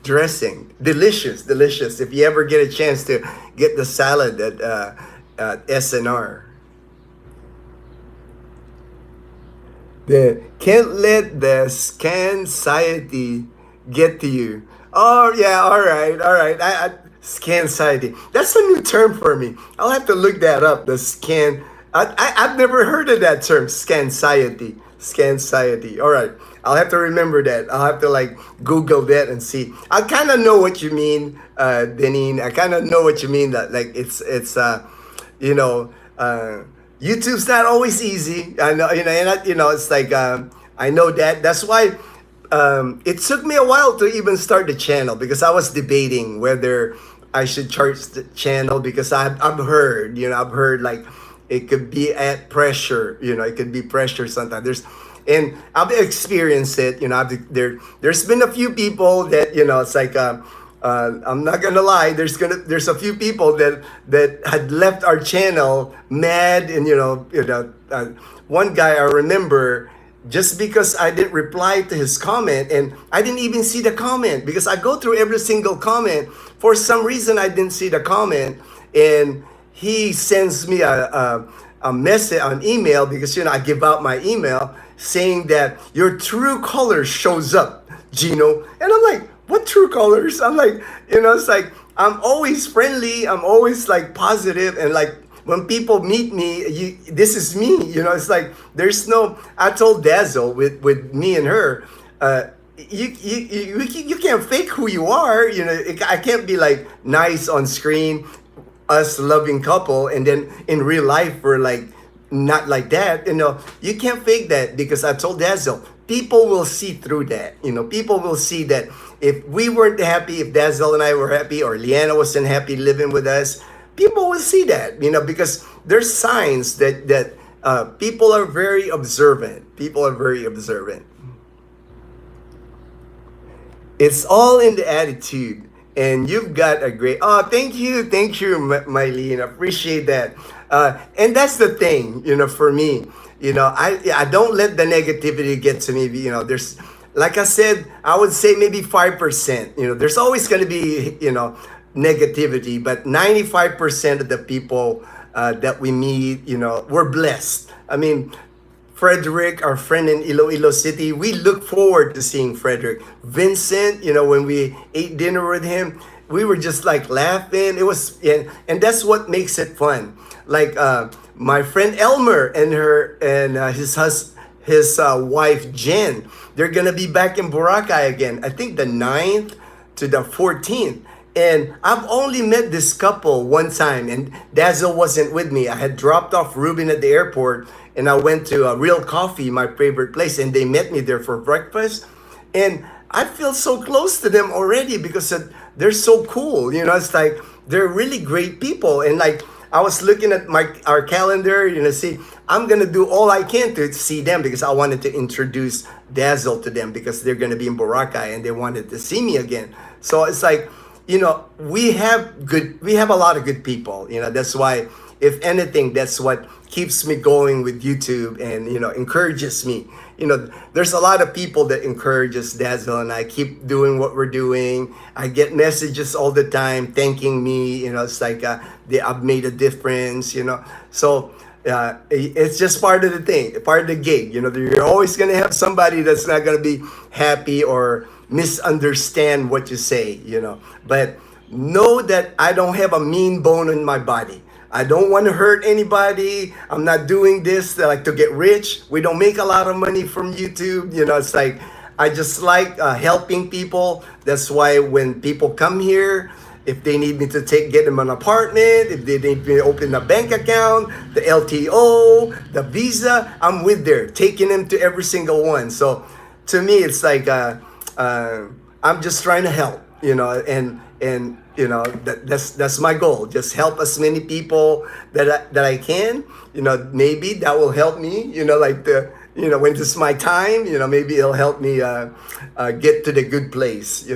dressing. Delicious. If you ever get a chance to get the salad at SNR. Can't let the scanxiety get to you. Oh yeah, all right. Scanxiety. That's a new term for me. I'll have to look that up. The scan. I've never heard of that term. Scanxiety. All right. I'll have to remember that. I'll have to like Google that and see. I kind of know what you mean, Deneen. I kind of know what you mean, that like it's YouTube's not always easy. I know, it's like, I know that. That's why it took me a while to even start the channel, because I was debating whether I should charge the channel, because I've heard like it could be at pressure, it could be pressure sometimes. And I've experienced it, there's been a few people that, it's like, I'm not gonna lie. There's a few people that had left our channel mad, and one guy I remember, just because I didn't reply to his comment, and I didn't even see the comment, because I go through every single comment. For some reason, I didn't see the comment, and he sends me a message, an email, because I give out my email saying that your true color shows up, Gino, and I'm like, what true colors? I'm like, it's like, I'm always friendly. I'm always like positive. And like, when people meet me, this is me, it's like, there's no, I told Dazel with me and her, you can't fake who you are. I can't be like nice on screen, us loving couple, and then in real life, we're like, not like that. You can't fake that, because I told Dazel, people will see through that. People will see that if we weren't happy, if Dazel and I were happy, or Liana wasn't happy living with us, people will see that, because there's signs that people are very observant. People are very observant. It's all in the attitude. And you've got a great, thank you, Mylene, appreciate that. And that's the thing, for me, I don't let the negativity get to me. like I said, I would say maybe 5%. There's always going to be, negativity, but 95% of the people that we meet, we're blessed. I mean, Frederick, our friend in Iloilo City, we look forward to seeing Frederick. Vincent, when we ate dinner with him, we were just like laughing. It was, and that's what makes it fun. Like my friend Elmer and his wife Jen, they're gonna be back in Boracay again. I think the 9th to the 14th. And I've only met this couple one time, and Dazel wasn't with me. I had dropped off Ruben at the airport, and I went to a Real Coffee, my favorite place, and they met me there for breakfast. And I feel so close to them already because they're so cool. It's like they're really great people. And like I was looking at our calendar, see, I'm gonna do all I can to see them because I wanted to introduce Dazel to them because they're gonna be in Boracay and they wanted to see me again. So it's like, we have a lot of good people. That's why, if anything, that's what keeps me going with YouTube and, encourages me. There's a lot of people that encourages Dazzle and I keep doing what we're doing. I get messages all the time thanking me. It's like I've made a difference. So it's just part of the thing, part of the gig. You're always gonna have somebody that's not gonna be happy or misunderstand what you say. But know that I don't have a mean bone in my body. I don't want to hurt anybody. I'm not doing this to get rich. We don't make a lot of money from YouTube. It's like I just like helping people. That's why when people come here, if they need me to get them an apartment, if they need me to open a bank account, the LTO, the visa, I'm with there, taking them to every single one. So to me, it's like I'm just trying to help, and that's my goal. Just help as many people that I can. Maybe that will help me. When it's my time, maybe it'll help me get to the good place.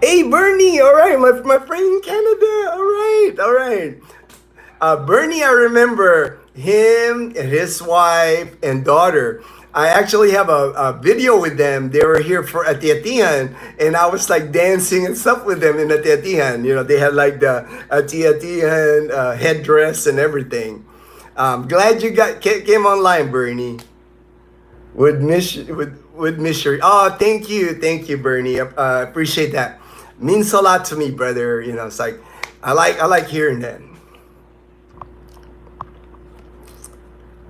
Hey Bernie, all right, my friend in Canada. All right. Bernie, I remember him and his wife and daughter. I actually have a video with them. They were here for Ati-Atihan, and I was like dancing and stuff with them in Ati-Atihan. They had like the Ati-Atihan headdress and everything. Glad you came online, Bernie. Would miss your. Oh, thank you, Bernie. Appreciate that. Means a lot to me, brother. It's like I like hearing that.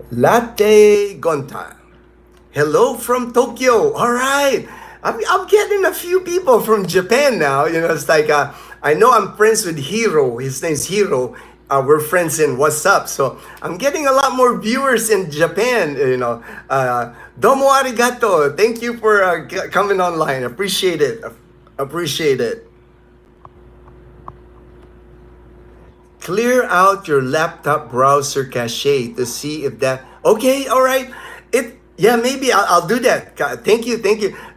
Latte Gonta. Hello from Tokyo. All right. I'm getting a few people from Japan now. It's like I know I'm friends with Hiro. His name's Hiro. We're friends in What's Up. So I'm getting a lot more viewers in Japan. Domo arigato. Thank you for coming online. Appreciate it. Clear out your laptop browser cache to see if that. Okay, all right. Yeah, maybe I'll do that. Thank you,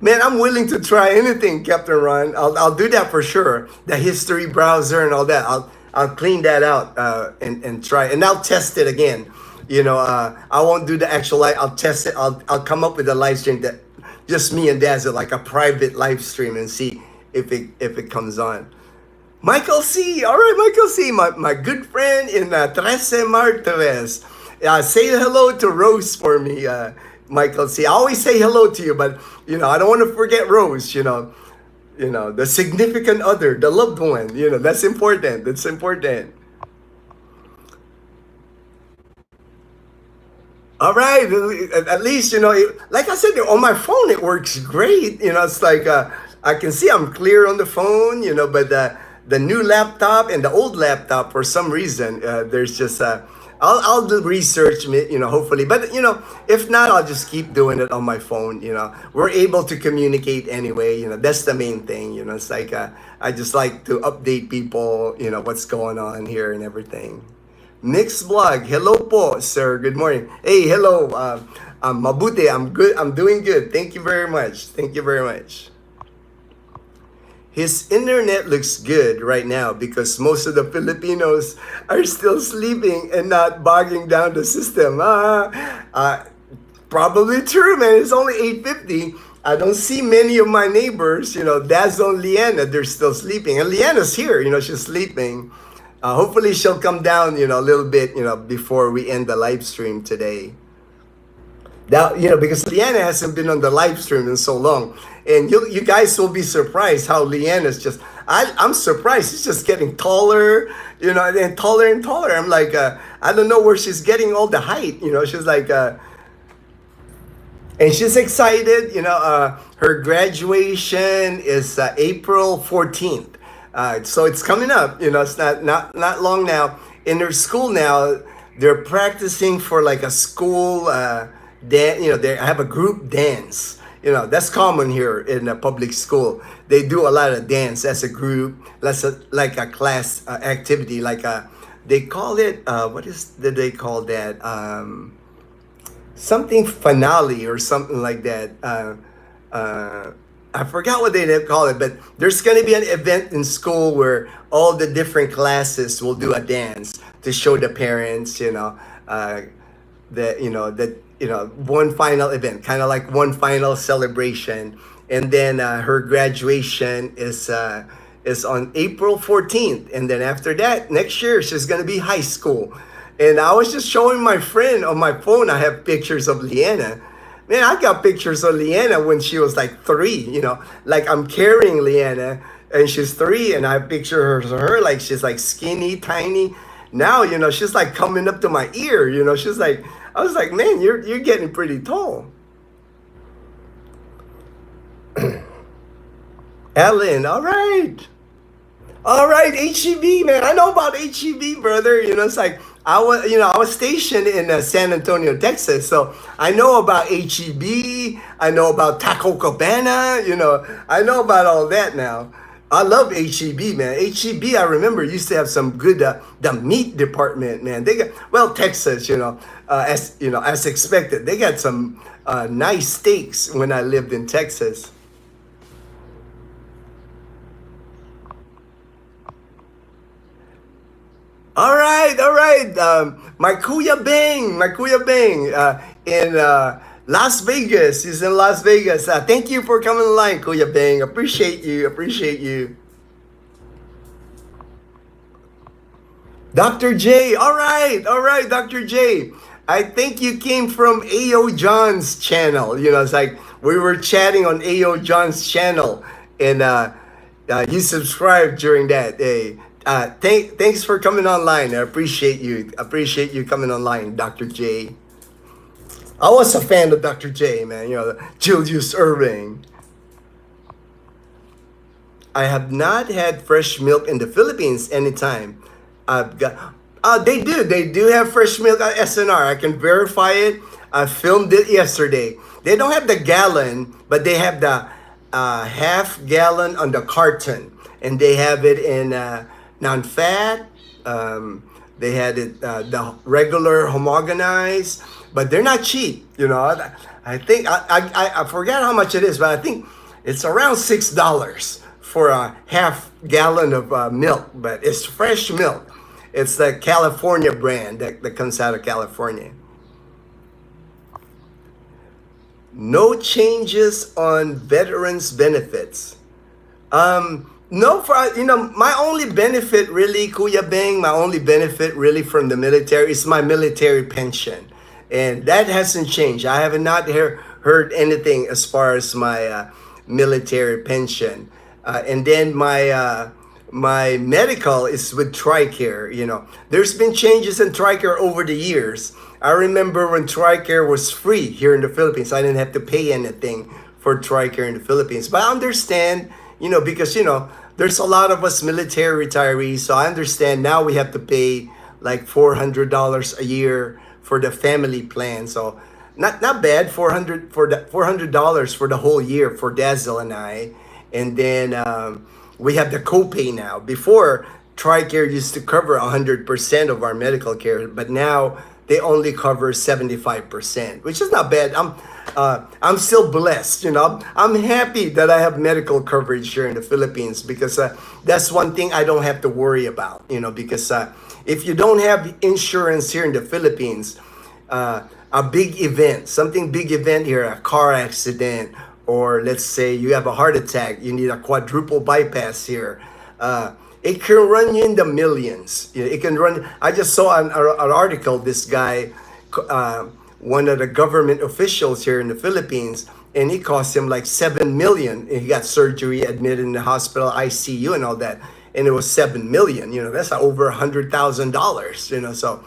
man. I'm willing to try anything, Captain Ron. I'll do that for sure. The history browser and all that. I'll clean that out and try, and I'll test it again. I won't do the actual live. I'll test it. I'll come up with a live stream that just me and Dazzle, like a private live stream, and see if it comes on. Michael C. All right, Michael C. My good friend in Trece Martires. Say hello to Rose for me, Michael C. I always say hello to you, but I don't want to forget Rose. The significant other, the loved one. That's important. All right, at least like I said, on my phone it works great. It's like I can see I'm clear on the phone. But the new laptop and the old laptop, for some reason, there's just I'll do research, hopefully. But if not, I'll just keep doing it on my phone. We're able to communicate anyway. That's the main thing. It's like I just like to update people. What's going on here and everything. Mixed blog. Hello po, sir. Good morning. Hey, hello. I'm mabuti. I'm good. I'm doing good. Thank you very much. His internet looks good right now because most of the Filipinos are still sleeping and not bogging down the system. Probably true, man. It's only 8:50. I don't see many of my neighbors, Dazel and Leanna, they're still sleeping. And Leanna's here, she's sleeping. Hopefully she'll come down, a little bit, before we end the live stream today. That, because Leanna hasn't been on the live stream in so long. And you guys will be surprised how Leanna's just, I'm surprised. She's just getting taller, and taller and taller. I'm like, I don't know where she's getting all the height, she's like, and she's excited, her graduation is April 14th. So it's coming up, it's not long now. In her school now, they're practicing for like a school dance, they have a group dance. That's common here in a public school. They do a lot of dance as a group, like a class activity, they call it, did they call that? Something finale or something like that. I forgot what they call it, but there's going to be an event in school where all the different classes will do a dance to show the parents, one final event, kind of like one final celebration. And then her graduation is on April 14th. And then after that, next year, she's going to be high school. And I was just showing my friend on my phone, I have pictures of Leanna. Man, I got pictures of Leanna when she was like 3, like I'm carrying Leanna and she's 3 and I picture her like she's like skinny, tiny. Now, she's like coming up to my ear, she's like, I was like, man, you're getting pretty tall. Ellen, all right. All right, HEB, man. I know about HEB, brother. It's like I was stationed in San Antonio, Texas, so I know about HEB. I know about Taco Cabana. I know about all that now. I love HEB, man. HEB, I remember used to have some good the meat department, man. They got Texas, as expected. They got some nice steaks when I lived in Texas. All right. My Kuya Bang, in Las Vegas. He's in Las Vegas. Thank you for coming online, Kuya Bang. Appreciate you. Dr. J. All right, Dr. J. I think you came from A.O. John's channel. It's like we were chatting on A.O. John's channel, and you subscribed during that day. Thanks for coming online. I appreciate you. Coming online, Dr. J. I was a fan of Dr. J, man. Julius Irving. I have not had fresh milk in the Philippines anytime. I've got. They do have fresh milk at SNR. I can verify it. I filmed it yesterday. They don't have the gallon, but they have the half gallon on the carton, and they have it in non-fat. They had it the regular homogenized, but they're not cheap. I think I forgot how much it is, but I think it's around $6 for a half gallon of milk. But it's fresh milk. It's the California brand that comes out of California. No changes on veterans benefits. No, my only benefit really, Kuya Bang, my only benefit really from the military is my military pension. And that hasn't changed. I have not heard anything as far as my military pension. And then my medical is with Tricare. There's been changes in Tricare over the years. I remember when Tricare was free here in the Philippines. I didn't have to pay anything for Tricare in the Philippines. But I understand, because, there's a lot of us military retirees. So I understand now we have to pay like $400 a year for the family plan. So not bad, $400 for the whole year for Dazel and I. And then we have the copay now. Before, Tricare used to cover 100% of our medical care, but now they only cover 75%, which is not bad. I'm still blessed, I'm happy that I have medical coverage here in the Philippines because that's one thing I don't have to worry about, because if you don't have insurance here in the Philippines, a big event, something big event here, a car accident, or let's say you have a heart attack, you need a quadruple bypass here. It can run you in the millions. It can run. I just saw an article. This guy, one of the government officials here in the Philippines, and it cost him like 7 million. He got surgery, admitted in the hospital, ICU, and all that, and it was 7 million. That's over $100,000.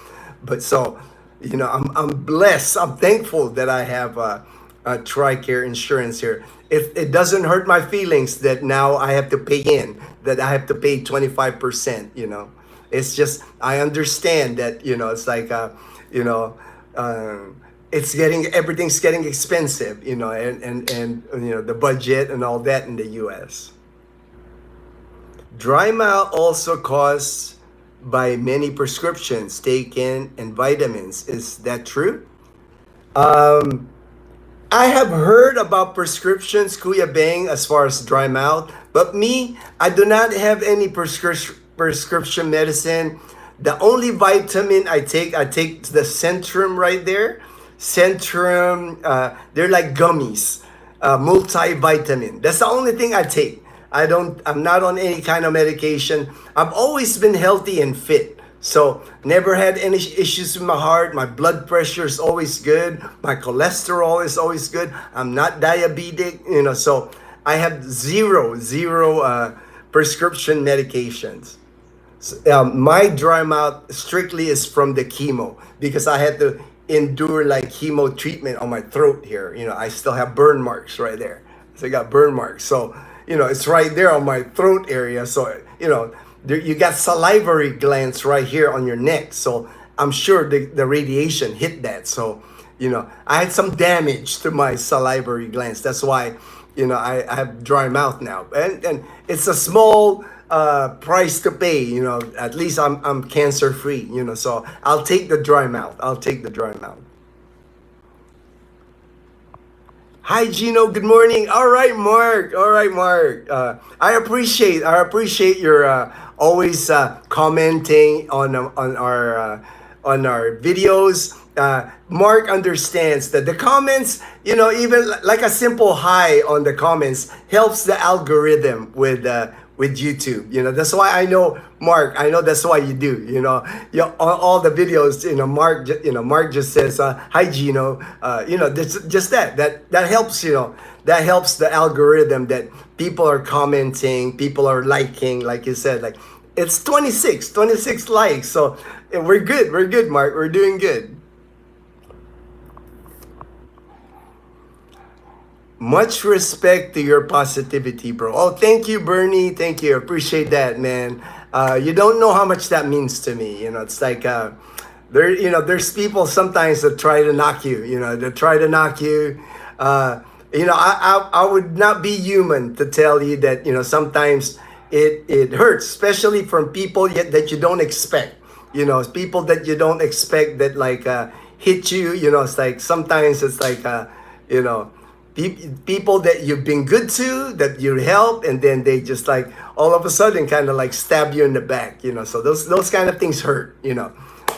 I'm blessed. I'm thankful that I have a Tricare insurance here. It doesn't hurt my feelings that now I have to pay in, that I have to pay 25%. It's just I understand that it's like everything's getting expensive, and the budget and all that in the U.S. Dry mouth also caused by many prescriptions taken and vitamins. Is that true? I have heard about prescriptions, Kuya Bang, as far as dry mouth. But me, I do not have any prescription medicine. The only vitamin I take the Centrum right there. Centrum, they're like gummies, multivitamin. That's the only thing I take. I'm not on any kind of medication. I've always been healthy and fit. So never had any issues with my heart. My blood pressure is always good. My cholesterol is always good. I'm not diabetic, so I have zero prescription medications. My dry mouth strictly is from the chemo, because I had to endure like chemo treatment on my throat here. I still have burn marks right there. So I got burn marks. So, it's right there on my throat area. So, you got salivary glands right here on your neck. So I'm sure the radiation hit that. So, I had some damage to my salivary glands. That's why, I have dry mouth now. And it's a small price to pay, at least I'm cancer free, so I'll take the dry mouth. Hi Gino, good morning. All right, Mark. I appreciate your always commenting on our videos. Mark understands that the comments, even like a simple hi on the comments helps the algorithm with YouTube. That's why I know, Mark. I know that's why you do. All the videos. Mark just says, "Hi, Gino." Just that helps. That helps the algorithm that people are commenting, people are liking. Like you said, like it's 26 likes. So we're good. We're good, Mark. We're doing good. Much respect to your positivity, bro. Oh, thank you, Bernie. Thank you. Appreciate that, man. You don't know how much that means to me. It's like there's people sometimes that try to knock you. I would not be human to tell you that sometimes it hurts, especially from people that you don't expect. People that you don't expect that like hit you. It's like sometimes it's like people that you've been good to, that you help, and then they just like all of a sudden kind of like stab you in the back, so those kind of things hurt,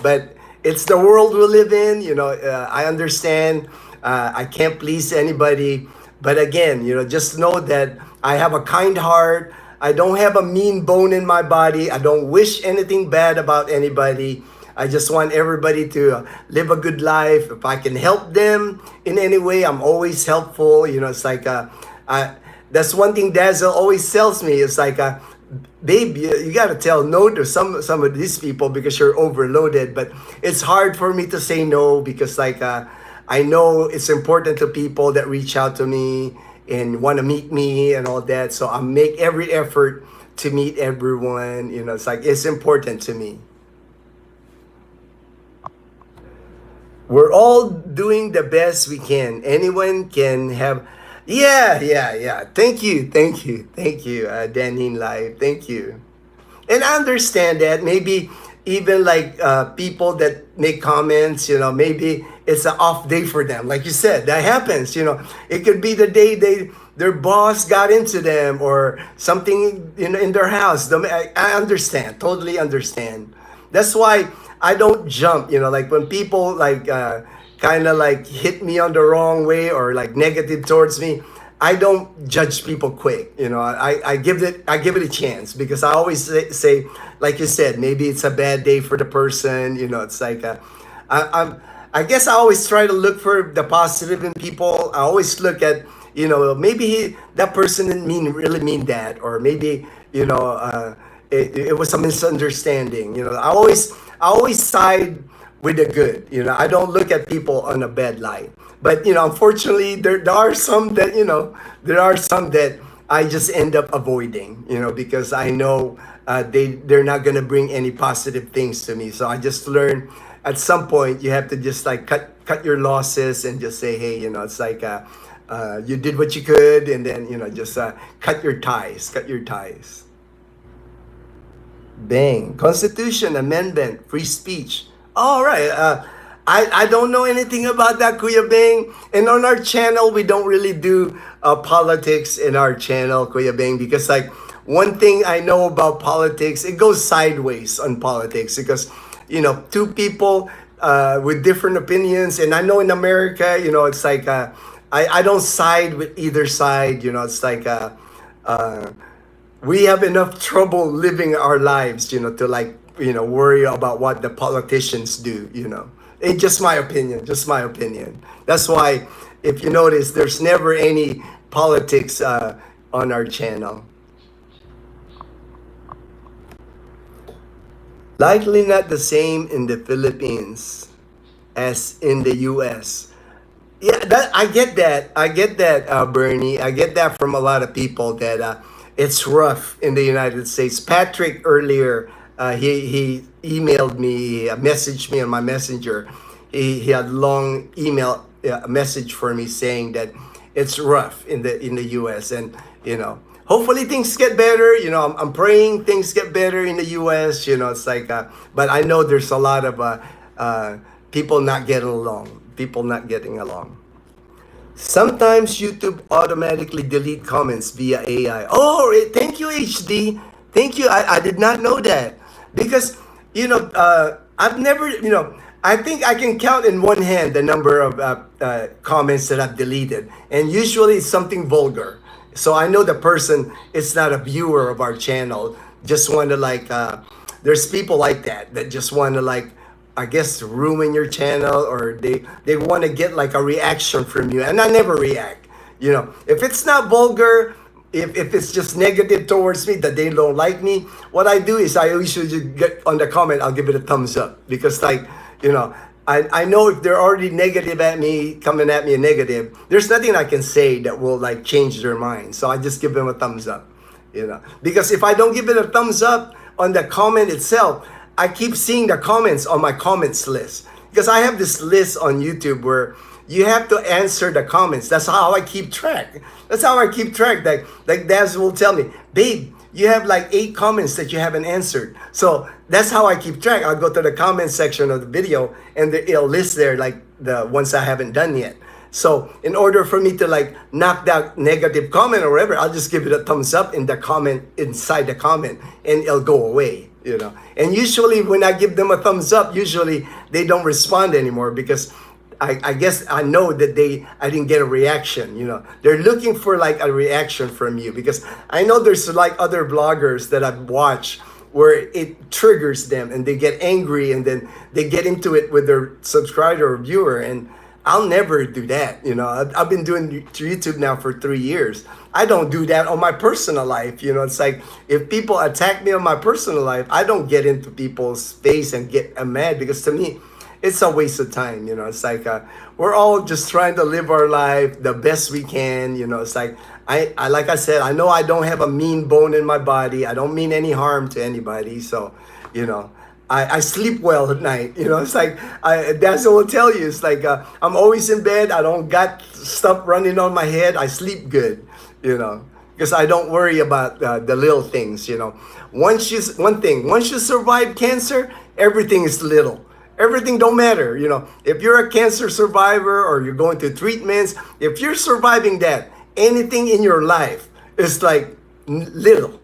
but it's the world we live in. I understand. I can't please anybody, but again, just know that I have a kind heart. I don't have a mean bone in my body. I don't wish anything bad about anybody. I just want everybody to live a good life. If I can help them in any way, I'm always helpful. It's like that's one thing Dazel always tells me. It's like, babe, you got to tell no to some of these people because you're overloaded. But it's hard for me to say no because like I know it's important to people that reach out to me and want to meet me and all that. So I make every effort to meet everyone. It's like it's important to me. We're all doing the best we can. Anyone can have. Yeah. Thank you, Danine Live. Thank you. And I understand that maybe even like people that make comments, maybe it's an off day for them. Like you said, that happens. It could be the day their boss got into them or something in their house. I understand, totally understand. That's why I don't jump, like when people like kind of like hit me on the wrong way or like negative towards me, I don't judge people quick. You know, I give it a chance, because I always say, like you said, maybe it's a bad day for the person. You know, it's like I guess I always try to look for the positive in people. I always look at, you know, maybe that person didn't really mean that, or maybe, you know, it was a misunderstanding. You know, I always side with the good. You know, I don't look at people on a bad light. But, you know, unfortunately, there are some that, you know, I just end up avoiding, you know, because I know they're not going to bring any positive things to me. So I just learn at some point you have to just like cut your losses and just say, hey, you know, it's like you did what you could, and then, you know, just cut your ties. Bang. Constitution Amendment, free speech. All right. I don't know anything about that, Kuya Bang. And on our channel, we don't really do politics in our channel, Kuya Bang, because like one thing I know about politics, it goes sideways on politics, because, you know, two people with different opinions. And I know in America, you know, it's like I don't side with either side. You know, it's like we have enough trouble living our lives, you know, to like, you know, worry about what the politicians do, you know. It's just my opinion, That's why, if you notice, there's never any politics on our channel. Likely not the same in the Philippines as in the US. Yeah, I get that, Bernie. I get that from a lot of people, that it's rough in the United States. Patrick earlier, he emailed me, messaged me on my messenger. He had long email message for me saying that it's rough in the U.S. and, you know, hopefully things get better. You know, I'm praying things get better in the U.S. You know, it's like, but I know there's a lot of people not getting along. Sometimes YouTube automatically delete comments via AI. Oh, thank you, HD. Thank you. I did not know that. Because, you know, I've never, you know, I think I can count in one hand the number of comments that I've deleted. And usually it's something vulgar. So I know the person is not a viewer of our channel. Just want to like, there's people like that just want to like, I guess, ruin your channel, or they want to get like a reaction from you. And I never react. You know, if it's not vulgar, if it's just negative towards me, that they don't like me, what I do is I usually just get on the comment, I'll give it a thumbs up. Because like, you know, I know if they're already negative at me, coming at me negative, there's nothing I can say that will like change their mind. So I just give them a thumbs up, you know. Because if I don't give it a thumbs up on the comment itself, I keep seeing the comments on my comments list. Because I have this list on YouTube where you have to answer the comments. That's how I keep track. Like Dazel will tell me, babe, you have like 8 comments that you haven't answered. So that's how I keep track. I'll go to the comment section of the video, and it'll list there like the ones I haven't done yet. So in order for me to like knock that negative comment or whatever, I'll just give it a thumbs up in the comment, inside the comment, and it'll go away, you know. And usually when I give them a thumbs up, usually they don't respond anymore, because I guess I know that I didn't get a reaction, you know. They're looking for like a reaction from you, because I know there's like other bloggers that I've watched where it triggers them and they get angry and then they get into it with their subscriber or viewer, and I'll never do that, you know. I've been doing YouTube now for 3 years. I don't do that on my personal life, you know. It's like if people attack me on my personal life, I don't get into people's face and get mad, because to me, it's a waste of time, you know. It's like we're all just trying to live our life the best we can, you know. It's like I like I said, I know I don't have a mean bone in my body. I don't mean any harm to anybody, so, you know, I sleep well at night, you know. It's like that's what I will tell you. It's like I'm always in bed. I don't got stuff running on my head. I sleep good, you know, because I don't worry about the little things, you know. Once you survive cancer, everything is little. Everything don't matter, you know. If you're a cancer survivor or you're going through treatments, if you're surviving that, anything in your life is like little,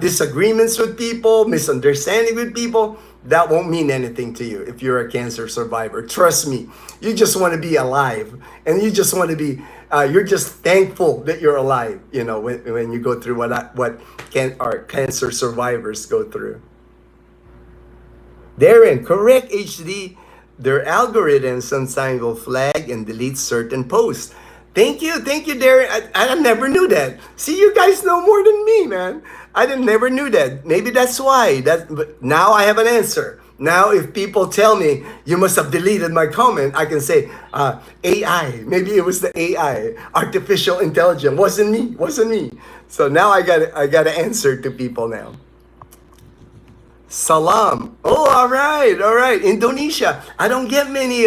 disagreements with people, misunderstanding with people, that won't mean anything to you if you're a cancer survivor. Trust me, you just want to be alive, and you just want to be. You're just thankful that you're alive. When you go through our cancer survivors go through. Darren, correct HD. Their algorithm sometimes will flag and delete certain posts. Thank you, Darren. I never knew that. See, you guys know more than me, man. Never knew that. Maybe that's why. But now I have an answer. Now, if people tell me you must have deleted my comment, I can say AI. Maybe it was the AI, artificial intelligence. Wasn't me. So now I got to answer to people now. Salam. Oh, all right. Indonesia. I don't get many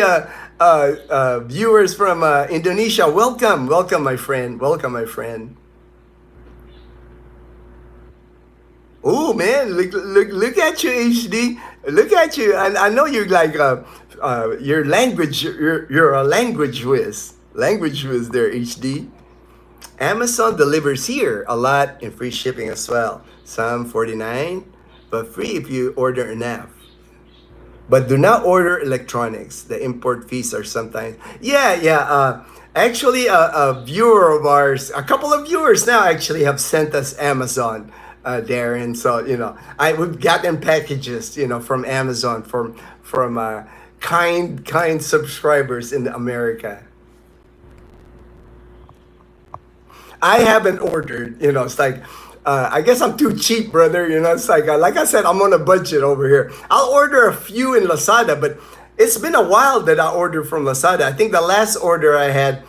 viewers from Indonesia. Welcome, my friend. Oh man, look at you, HD. Look at you. I know you're like your language. You're a language whiz. Language whiz there, HD. Amazon delivers here a lot in free shipping as well. Some 49, but free if you order enough. But do not order electronics. The import fees are sometimes. Actually, a viewer of ours, a couple of viewers now actually have sent us Amazon, Darren. So we've gotten packages, from Amazon from kind subscribers in America. I haven't ordered. It's like. I guess I'm too cheap, brother. It's like I said, I'm on a budget over here. I'll order a few in Lazada, but it's been a while that I ordered from Lazada. I think the last order I had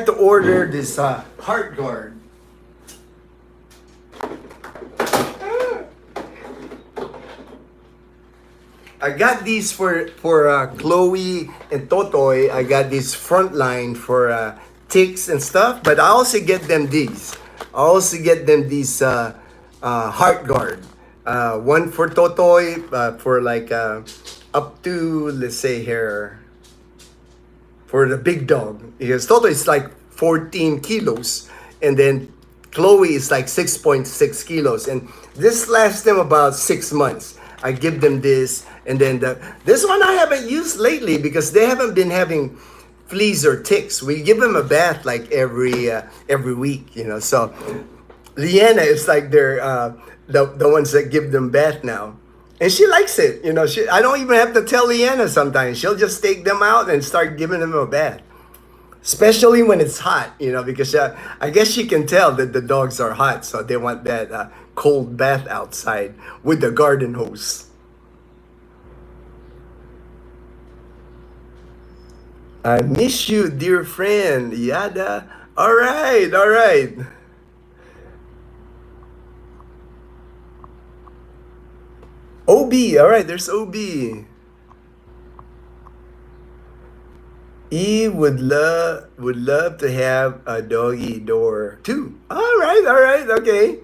to order this heart guard. I got these for Chloe and Totoy. I got this Frontline for ticks and stuff, but I also get them these. Heart guard. One for Totoy for like up to, let's say here, for the big dog. Because Totoy is like 14 kilos. And then Chloe is like 6.6 kilos. And this lasts them about 6 months. I give them this. And then this one I haven't used lately because they haven't been having fleas or ticks. We give them a bath like every week, So Leanna is like they're the ones that give them bath now, and she likes it. I don't even have to tell Leanna sometimes. She'll just take them out and start giving them a bath, especially when it's hot. Because I guess she can tell that the dogs are hot, so they want that cold bath outside with the garden hose. I miss you, dear friend. Yada. All right. OB. All right, there's OB. E would love to have a doggy door too. All right. Okay.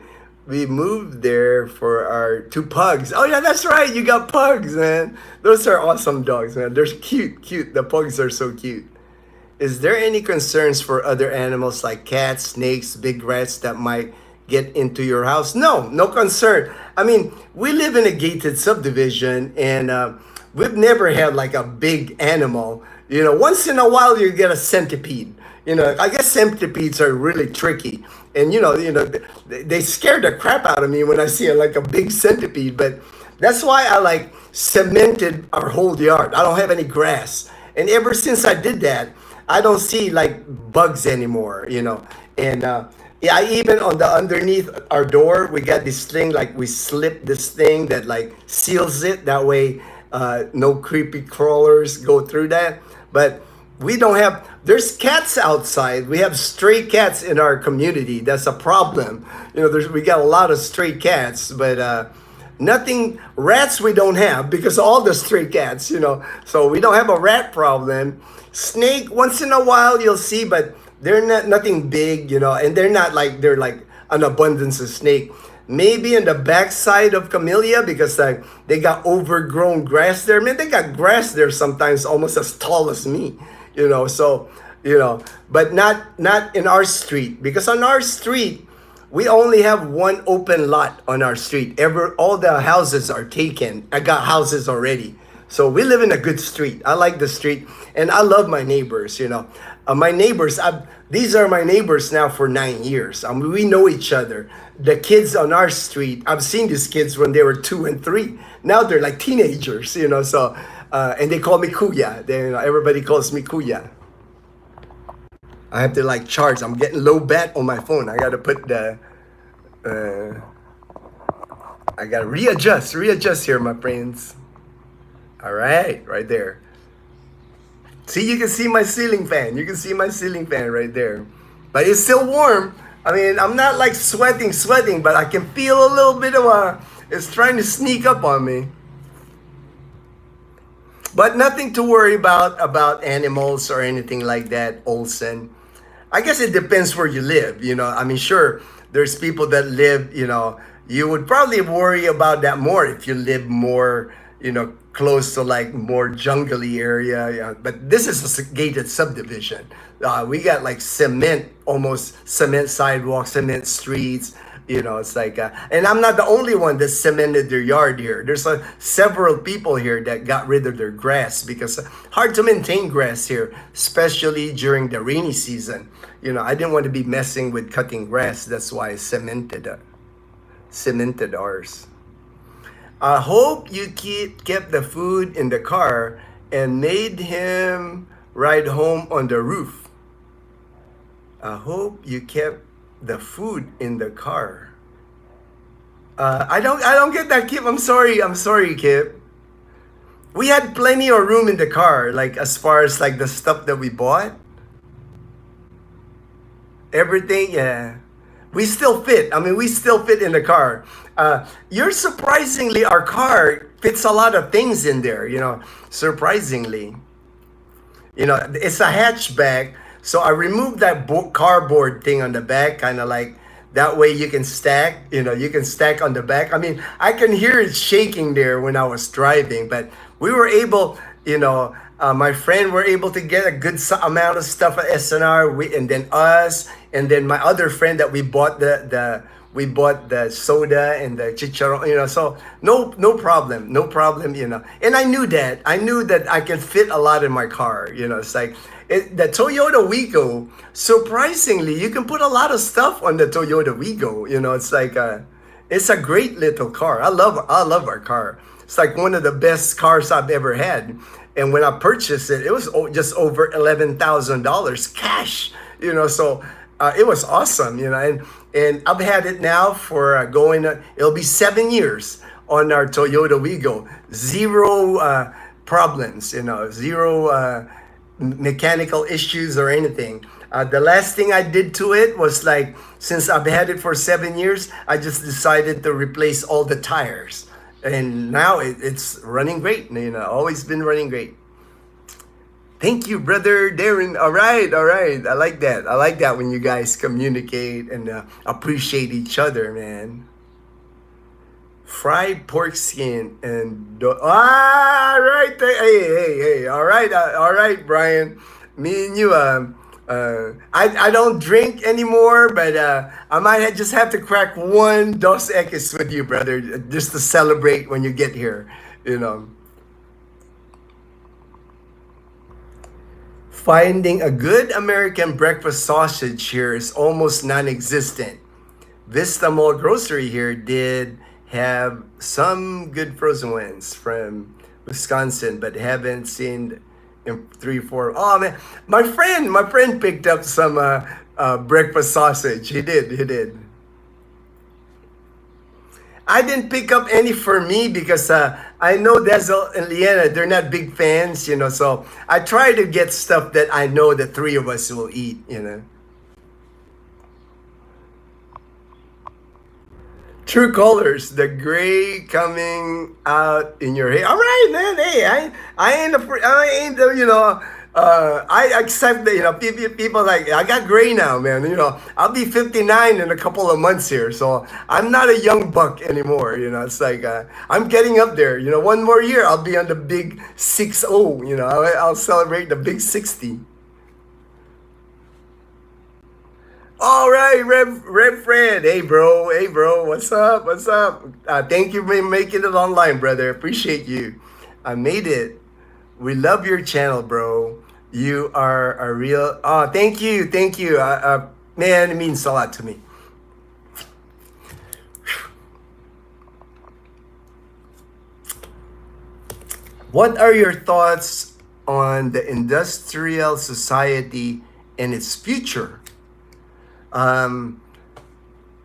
We moved there for our 2 pugs. Oh yeah, that's right. You got pugs, man. Those are awesome dogs, man. They're cute. The pugs are so cute. Is there any concerns for other animals like cats, snakes, big rats that might get into your house? No concern. I mean, we live in a gated subdivision, and we've never had like a big animal. Once in a while you get a centipede. I guess centipedes are really tricky. And they scare the crap out of me when I see like a big centipede. But that's why I like cemented our whole yard. I don't have any grass. And ever since I did that, I don't see like bugs anymore, And even on the underneath our door, we got this thing, like we slip this thing that like seals it. That way no creepy crawlers go through that. But we don't have, there's cats outside. We have stray cats in our community. That's a problem. We got a lot of stray cats, but nothing, rats we don't have because all the stray cats, so we don't have a rat problem. Snake, once in a while you'll see, but they're nothing big, and they're like an abundance of snake. Maybe in the backside of Camellia because they got overgrown grass there. Man, they got grass there sometimes almost as tall as me. But not in our street, because on our street We only have one open lot on our street. All the houses are taken. I got houses already. So we live in a good street. I like the street, and I love my neighbors. My neighbors. These are my neighbors now for 9 years. We know each other. The kids on our street. I've seen these kids when they were 2 and 3. Now they're like teenagers. So and they call me Kuya. Everybody calls me Kuya. I have to like charge. I'm getting low bat on my phone. I got to put the. I got to readjust here, my friends. All right, right there. See, you can see my ceiling fan. You can see my ceiling fan right there. But it's still warm. I mean, I'm not like sweating, but I can feel a little bit of it's trying to sneak up on me. But nothing to worry about animals or anything like that, Olsen. I guess it depends where you live. I mean, sure, there's people that live, you would probably worry about that more if you live more, close to like more jungly area. Yeah. But this is a gated subdivision. We got like almost cement sidewalks, cement streets. It's like, and I'm not the only one that cemented their yard here. There's several people here that got rid of their grass because hard to maintain grass here, especially during the rainy season. I didn't want to be messing with cutting grass. That's why I cemented ours. I hope you kept the food in the car and made him ride home on the roof. I hope you kept the food in the car. I don't get that, Kip. I'm sorry, Kip. We had plenty of room in the car, like as far as like the stuff that we bought. Everything, yeah. We still fit. I mean, we still fit in the car. Our car fits a lot of things in there, surprisingly. It's a hatchback. So I removed that cardboard thing on the back, kind of like that way you can stack, you can stack on the back. I mean, I can hear it shaking there when I was driving, but we were able, my friend were able to get a good amount of stuff at SNR, and then us, and then my other friend that we bought the soda and the chicharron, so no problem, and I knew that I can fit a lot in my car, it's like the Toyota Wigo, surprisingly, you can put a lot of stuff on the Toyota Wigo, it's like it's a great little car. I love our car. It's like one of the best cars I've ever had. And when I purchased it, it was just over $11,000 cash, so it was awesome, and I've had it now for it'll be 7 years on our Toyota Wigo. Zero problems, zero mechanical issues or anything. The last thing I did to it was like, since I've had it for 7 years, I just decided to replace all the tires. And now it's running great, always been running great. Thank you, brother Darren. All right. I like that when you guys communicate and appreciate each other, man. Fried pork skin and right. Hey. All right, Brian. Me and you. I don't drink anymore, but I might just have to crack one Dos Equis with you, brother, just to celebrate when you get here, Finding a good American breakfast sausage here is almost non-existent. Vista Mall Grocery here did have some good frozen ones from Wisconsin, but haven't seen in 3-4. Oh man, my friend picked up some breakfast sausage. He did. I didn't pick up any for me because I know Dazel and Leanna, they're not big fans, so I try to get stuff that I know the three of us will eat, True colors, the gray coming out in your hair. All right, man. Hey, I accept that, people like, I got gray now, man. I'll be 59 in a couple of months here. So I'm not a young buck anymore. It's like, I'm getting up there. One more year, I'll be on the big 60. I'll celebrate the big 60. All right, Rev Fred. Hey, bro. Hey, bro. What's up? What's up? Thank you for making it online, brother. Appreciate you. I made it. We love your channel, bro. You are a real. Oh, thank you. Thank you. Man, it means a lot to me. What are your thoughts on the industrial society and its future? Um,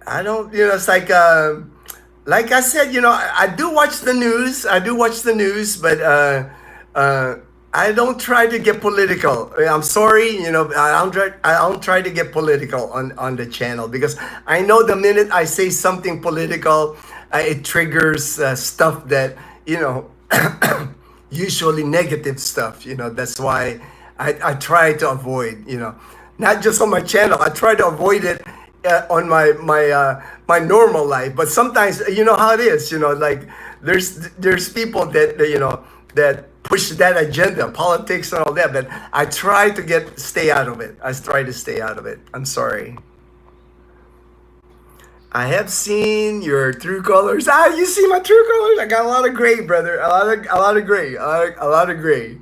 I don't, it's like I said, I do watch the news. I do watch the news, but uh, I don't try to get political. I'm sorry, I don't try to get political on the channel because I know the minute I say something political, it triggers stuff that you know, usually negative stuff. That's why I try to avoid. Not just on my channel. I try to avoid it on my normal life. But sometimes you know how it is. Like there's people that that push that agenda, politics and all that. But I try to stay out of it. I try to stay out of it. I'm sorry. I have seen your true colors. You see my true colors? I got a lot of gray, brother. A lot of gray. A lot of gray.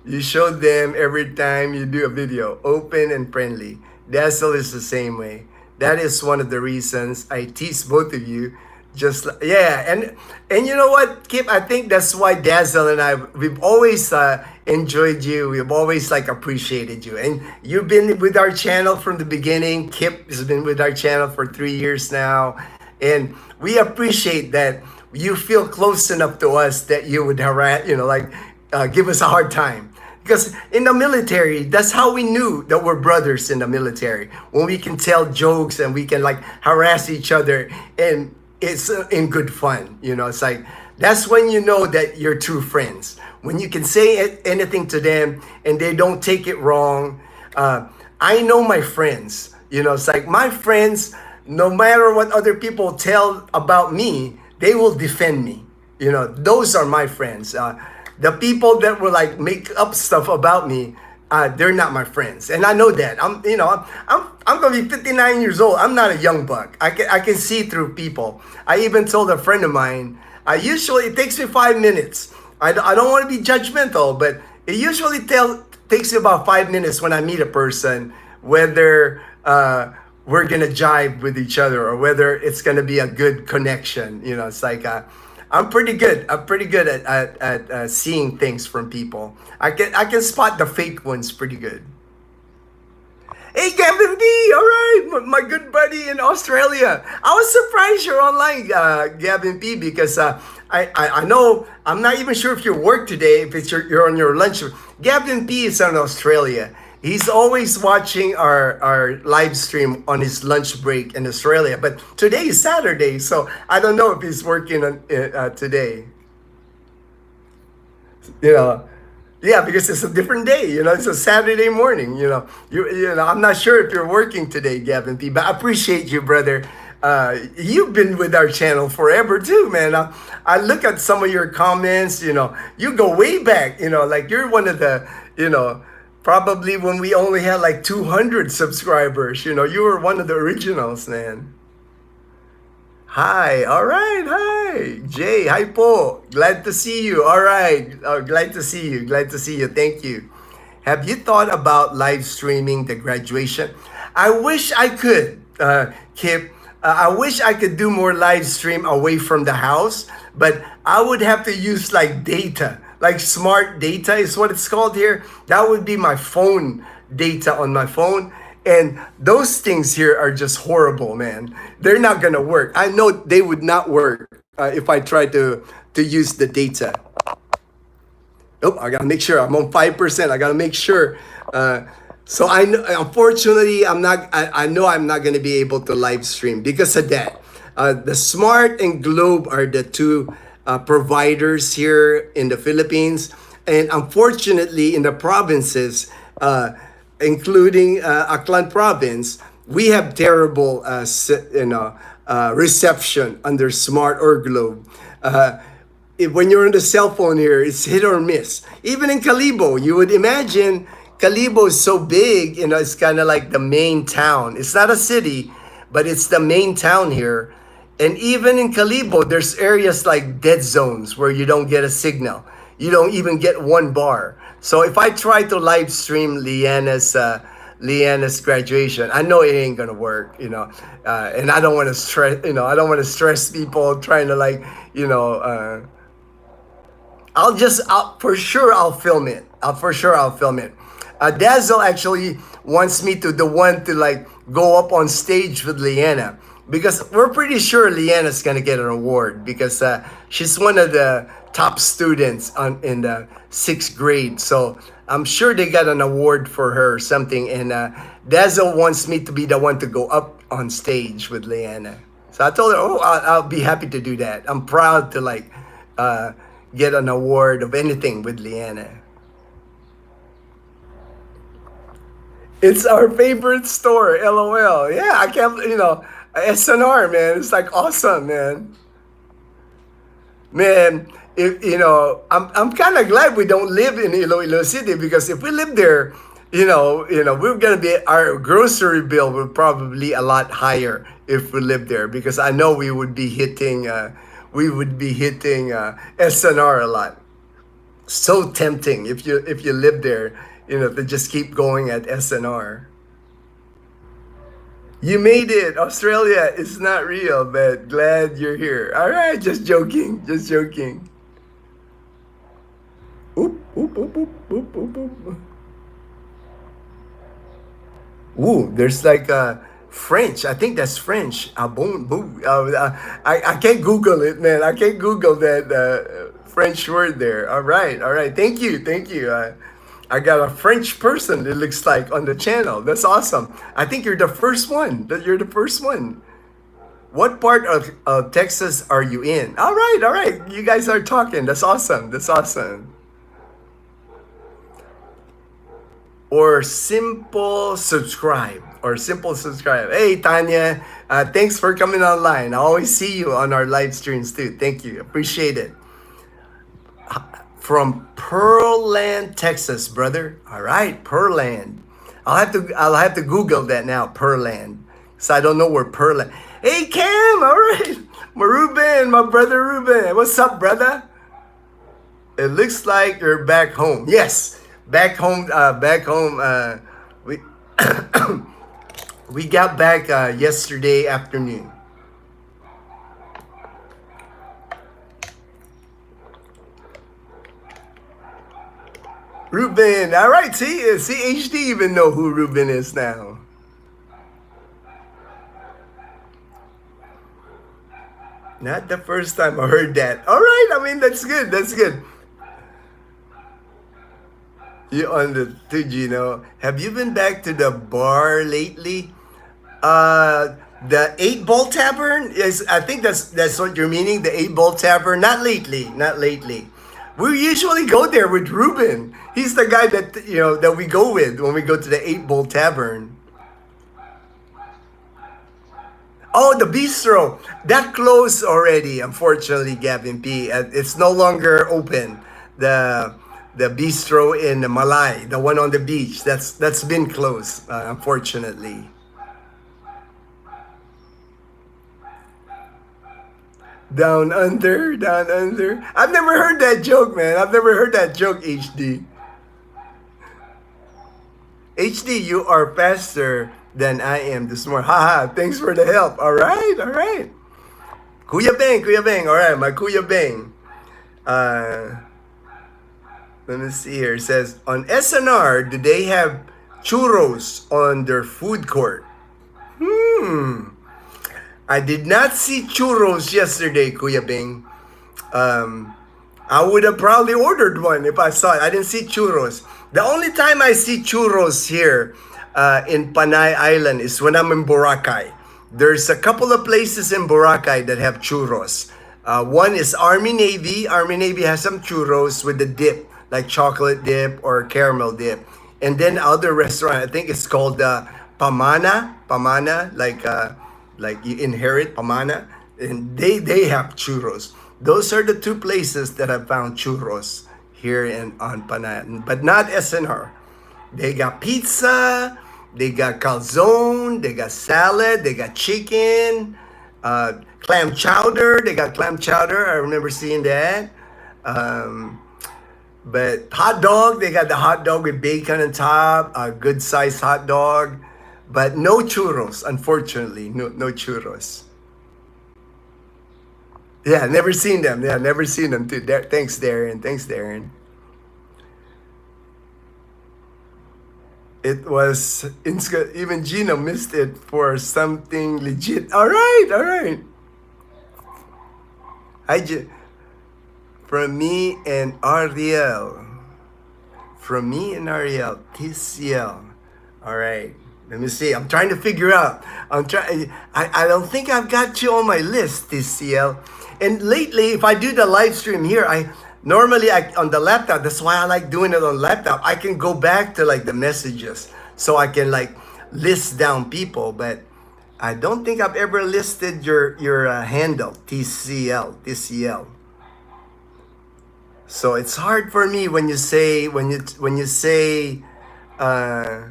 You show them every time you do a video, open and friendly. Dazzle is the same way. That is one of the reasons I tease both of you. Yeah, and you know what, Kip? I think that's why Dazzle and we've always enjoyed you. We've always appreciated you, and you've been with our channel from the beginning. Kip has been with our channel for 3 years now, and we appreciate that you feel close enough to us that you would harass, give us a hard time. Because in the military, that's how we knew that we're brothers in the military. When we can tell jokes and we can harass each other, and it's in good fun. It's that's when you know that you're true friends. When you can say anything to them and they don't take it wrong. I know my friends. It's my friends, no matter what other people tell about me, they will defend me. Those are my friends. The people that will make up stuff about me, they're not my friends, and I know that. I'm gonna be 59 years old. I'm not a young buck. I can see through people. I even told a friend of mine. Usually it takes me 5 minutes. I don't want to be judgmental, but it usually takes me about 5 minutes when I meet a person, whether we're gonna jive with each other or whether it's gonna be a good connection. It's I'm pretty good. I'm pretty good at seeing things from people. I can spot the fake ones pretty good. Hey, Gavin B, all right, my good buddy in Australia. I was surprised you're online, Gavin B, because I know I'm not even sure if you work today. If you're on your lunch. Gavin B is in Australia. He's always watching our live stream on his lunch break in Australia. But today is Saturday, so I don't know if he's working on today. Yeah, because it's a different day. It's a Saturday morning. I'm not sure if you're working today, Gavin P. But I appreciate you, brother. You've been with our channel forever too, man. I look at some of your comments. You go way back. You're one of the probably when we only had 200 subscribers. You were one of the originals, man. Hi, all right, hi. Jay, hi po. Glad to see you. All right, glad to see you. Glad to see you. Thank you. Have you thought about live streaming the graduation? I wish I could, Kip. I wish I could do more live stream away from the house, but I would have to use data. Smart data is what it's called here. That would be my phone data on my phone. And those things here are just horrible, man. They're not gonna work. I know they would not work if I tried to use the data. Oh, I gotta make sure I'm on 5%. I gotta make sure. So I know, unfortunately, I know I'm not gonna be able to live stream because of that. The Smart and Globe are the two providers here in the Philippines, and unfortunately, in the provinces, including Aklan province, we have terrible, reception under Smart or Globe. When you're on the cell phone here, it's hit or miss. Even in Kalibo, you would imagine Kalibo is so big, you know, it's kind of like the main town. It's not a city, but it's the main town here. And even in Kalibo, there's areas like dead zones where you don't get a signal. You don't even get one bar. So if I try to live stream Leanna's graduation, I know it ain't gonna work, you know. And I don't want to stress, you know, I don't want to stress people trying to like, you know. For sure, I'll film it. For sure, I'll film it. Dazel actually wants me to the one to like go up on stage with Leanna because we're pretty sure Leanna's gonna get an award because she's one of the top students in the 6th grade. So I'm sure they got an award for her or something. And Dazel wants me to be the one to go up on stage with Leanna. So I told her, oh, I'll be happy to do that. I'm proud to like get an award of anything with Leanna. It's our favorite store, LOL. Yeah, I can't, you know, SNR, man. It's like awesome, man. Man, if you know, I'm kind of glad we don't live in Iloilo City because if we live there, we're gonna be our grocery bill would probably a lot higher if we lived there because I know we would be hitting SNR a lot. So tempting if you live there, you know, to just keep going at SNR. You made it. Australia is not real, but glad you're here. All right, just joking, just joking. Oop, oop, oop, oop, oop, oop, oop. Ooh, there's like French. I think that's French. Boom, boom. I can't Google it, man. I can't Google that French word there. All right, all right. Thank you, thank you. I got a French person, it looks like, on the channel. That's awesome. I think you're the first one. You're the first one. What part of Texas are you in? All right, all right. You guys are talking. That's awesome. That's awesome. Or simple subscribe. Or simple subscribe. Hey, Tanya. Thanks for coming online. I always see you on our live streams too. Thank you. Appreciate it. From Pearland, Texas, brother. All right, Pearland. I'll have to Google that now, Pearland. So I don't know where Pearland. Hey Cam, all right. Ruben, my brother Ruben. What's up, brother? It looks like you're back home. Yes, back home. Back home. We we got back yesterday afternoon. Ruben, all right. See, HD even know who Ruben is now. Not the first time I heard that. All right, I mean that's good. That's good. You on the 2G, have you been back to the bar lately? The 8 Ball Tavern is. I think that's what you're meaning. The 8 Ball Tavern. Not lately. Not lately. We usually go there with Ruben. He's the guy that that we go with when we go to the 8 Ball Tavern. Oh, the bistro that closed already. Unfortunately, Gavin P. It's no longer open. The bistro in Malay, the one on the beach, that's been closed. Unfortunately. Down under, down under. I've never heard that joke, man. I've never heard that joke, HD. HD, you are faster than I am this morning. Haha, thanks for the help. All right, all right. Kuya Bang. All right, my Kuya Bang. Let me see here. It says, on SNR, do they have churros on their food court? I did not see churros yesterday, Kuya Bing. I would have probably ordered one if I saw it. I didn't see churros. The only time I see churros here in Panay Island is when I'm in Boracay. There's a couple of places in Boracay that have churros. One is Army Navy. Army Navy has some churros with the dip, like chocolate dip or caramel dip. And then other restaurant, I think it's called Pamana, like you inherit Pamana, and they have churros. Those are the two places that I found churros here on Panay, but not SNR. They got pizza, they got calzone, they got salad, they got chicken, clam chowder. They got clam chowder. I remember seeing that. Um, but hot dog, they got the hot dog with bacon on top, a good sized hot dog. But no churros, unfortunately. No churros. Yeah, never seen them. Yeah, never seen them too. Thanks, Darren. Thanks, Darren. It was even Gino missed it for something legit. All right, all right. I just from me and Ariel. From me and Ariel, TCL. All right. Let me see. I'm trying to figure out. I don't think I've got you on my list, TCL. And lately, if I do the live stream here, on the laptop. That's why I like doing it on laptop. I can go back to like the messages, so I can like list down people. But I don't think I've ever listed your handle, TCL. So it's hard for me when you say uh,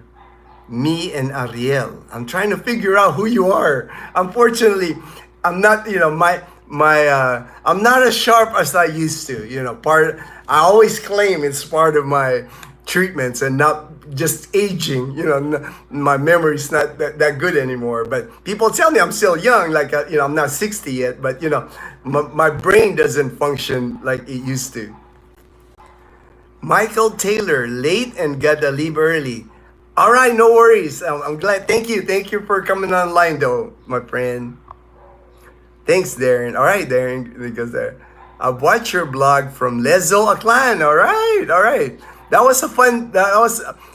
me and Ariel. I'm trying to figure out who you are. Unfortunately, I'm not. I'm not as sharp as I used to. I always claim it's part of my treatments and not just aging. My memory's not that good anymore. But people tell me I'm still young. Like I'm not 60 yet. But my brain doesn't function like it used to. Michael Taylor, late and gotta leave early. All right, no worries. I'm glad. Thank you for coming online, though, my friend. Thanks, Darren. All right, Darren, because I've watched your blog from Lezo Aklan. All right. That was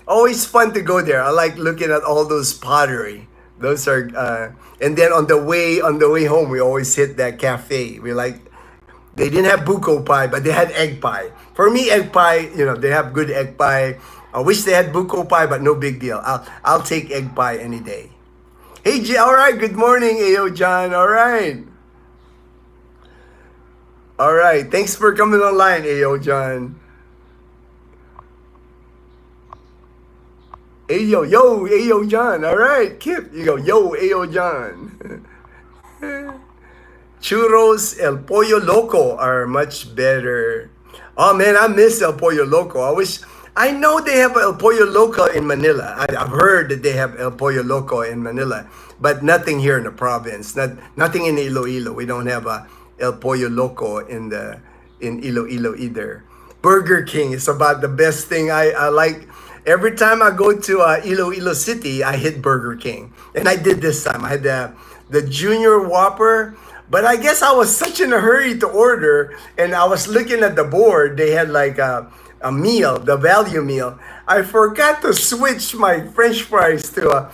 always fun to go there. I like looking at all those pottery. Those are, and then on the way home, we always hit that cafe. They didn't have buko pie, but they had egg pie. For me, egg pie, they have good egg pie. I wish they had buko pie, but no big deal. I'll take egg pie any day. Hey, all right. Good morning, Ayo John. All right. Thanks for coming online, Ayo John. Ayo John. All right, Kip. You go, yo, Ayo John. Churros El Pollo Loco are much better. Oh man, I miss El Pollo Loco. I know they have El Pollo Loco in Manila. I've heard that they have El Pollo Loco in Manila, but nothing here in the province. Nothing in Iloilo. We don't have a El Pollo Loco in Iloilo either. Burger King is about the best thing I like. Every time I go to Iloilo City, I hit Burger King, and I did this time. I had the Junior Whopper. But I guess I was such in a hurry to order, and I was looking at the board. They had like a meal, the value meal. I forgot to switch my French fries to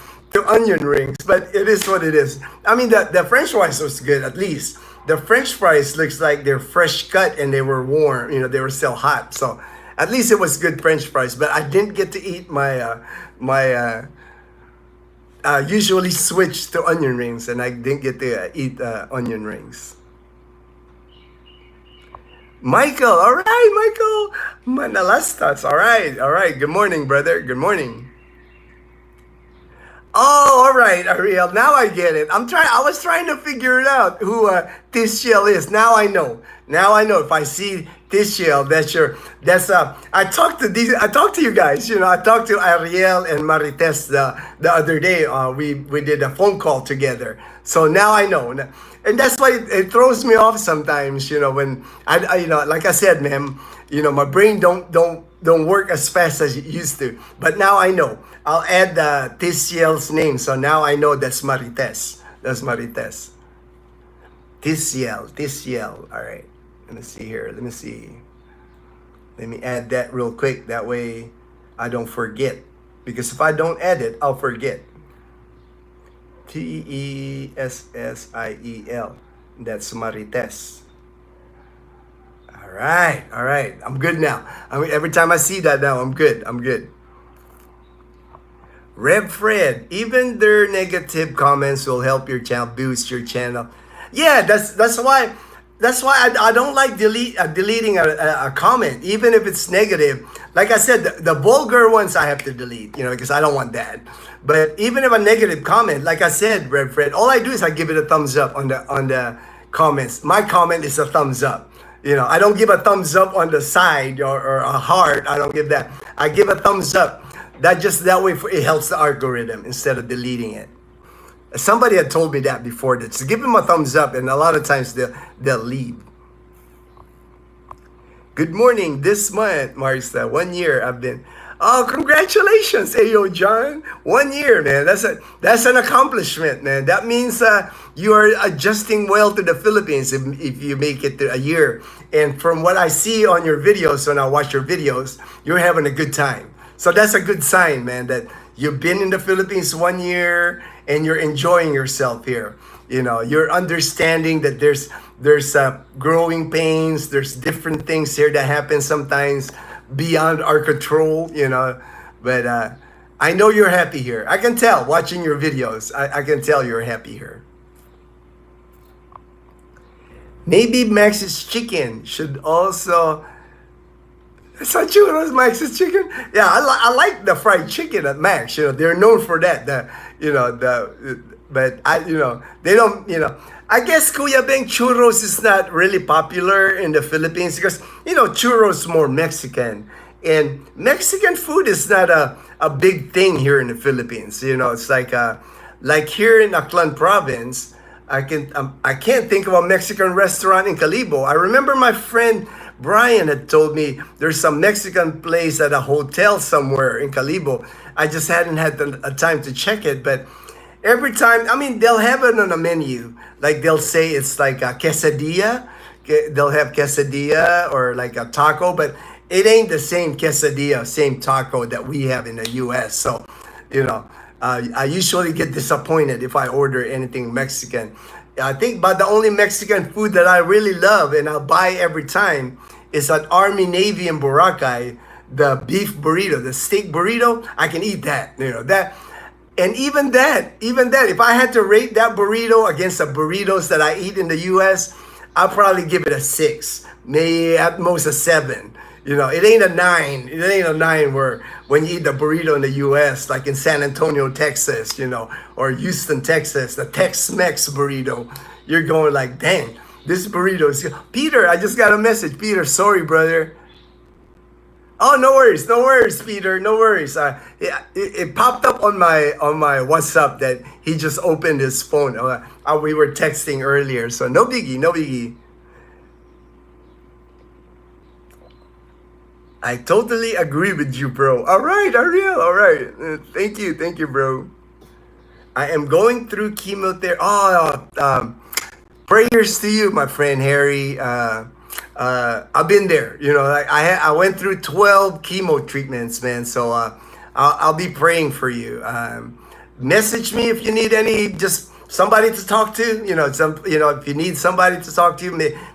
onion rings, but it is what it is. I mean, the French fries was good, at least. The French fries looks like they're fresh cut and they were warm. They were still hot. So at least it was good French fries. But I didn't get to eat my usually switch to onion rings, and I didn't get to eat onion rings. Michael, all right, Michael. Manalastas, all right. Good morning, brother. Good morning. Oh, all right, Ariel. Now I get it. I was trying to figure it out who Tischel is. Now I know. If I see Tischel, I talked to you guys. I talked to Ariel and Marites the other day. We did a phone call together. So now I know. And that's why it throws me off sometimes, when I like I said, ma'am, my brain don't work as fast as it used to. But now I know. I'll add Tischel's name, so now I know that's Marites. Tischel. All right. Let me see here. Let me add that real quick. That way I don't forget. Because if I don't add it, I'll forget. Tessiel. That's Marites. All right. I'm good now. Every time I see that now, I'm good. Rev Fred, even their negative comments will help your channel, boost your channel. Yeah, that's why that's why I don't like deleting a comment, even if it's negative. Like I said, the vulgar ones I have to delete, because I don't want that. But even if a negative comment, like I said, Red Fred, all I do is I give it a thumbs up on the comments. My comment is a thumbs up. I don't give a thumbs up on the side or a heart. I don't give that. I give a thumbs up. That way it helps the algorithm instead of deleting it. Somebody had told me that before. That to give them a thumbs up, and a lot of times they'll leave. Good morning. This month marks 1 year I've been. Oh, congratulations, Ayo John. 1 year, man. That's an accomplishment, man. That means you are adjusting well to the Philippines if you make it to a year. And from what I see on your videos, when I watch your videos, you're having a good time. So that's a good sign, man, that you've been in the Philippines 1 year and you're enjoying yourself here. You're understanding that there's growing pains, there's different things here that happen sometimes beyond our control, But I know you're happy here. I can tell watching your videos. I can tell you're happy here. Maybe Max's Chicken should also. It's not churros, Max's Chicken. Yeah, I like the fried chicken at Max. They're known for that. But they don't. I guess Kuya Beng, churros is not really popular in the Philippines because churros more Mexican, and Mexican food is not a big thing here in the Philippines. It's like here in Aklan Province. I can't think of a Mexican restaurant in Calibo. I remember my friend Brian had told me there's some Mexican place at a hotel somewhere in Calibo. I just hadn't had a time to check it, but every time, they'll have it on a menu. Like they'll say it's like a quesadilla. They'll have quesadilla or like a taco, but it ain't the same quesadilla, same taco that we have in the U.S. So, I usually get disappointed if I order anything Mexican. I think but the only Mexican food that I really love and I'll buy every time is at Army Navy in Boracay, the beef burrito, the steak burrito. I can eat that, that. And even that, if I had to rate that burrito against the burritos that I eat in the U.S., I'll probably give it a 6, maybe at most a 7. It ain't a 9. It ain't a 9 where when you eat the burrito in the U.S., like in San Antonio, Texas, or Houston, Texas, the Tex-Mex burrito, you're going like, dang, this burrito is. Peter, I just got a message. Peter, sorry, brother. Oh, no worries, Peter, no worries. It popped up on my WhatsApp that he just opened his phone. We were texting earlier, so no biggie. I totally agree with you, bro. All right, Ariel. All right. Thank you, bro. I am going through chemotherapy. Prayers to you, my friend Harry. I've been there. I went through 12 chemo treatments, man. So I'll be praying for you. Message me if you need just somebody to talk to. If you need somebody to talk to,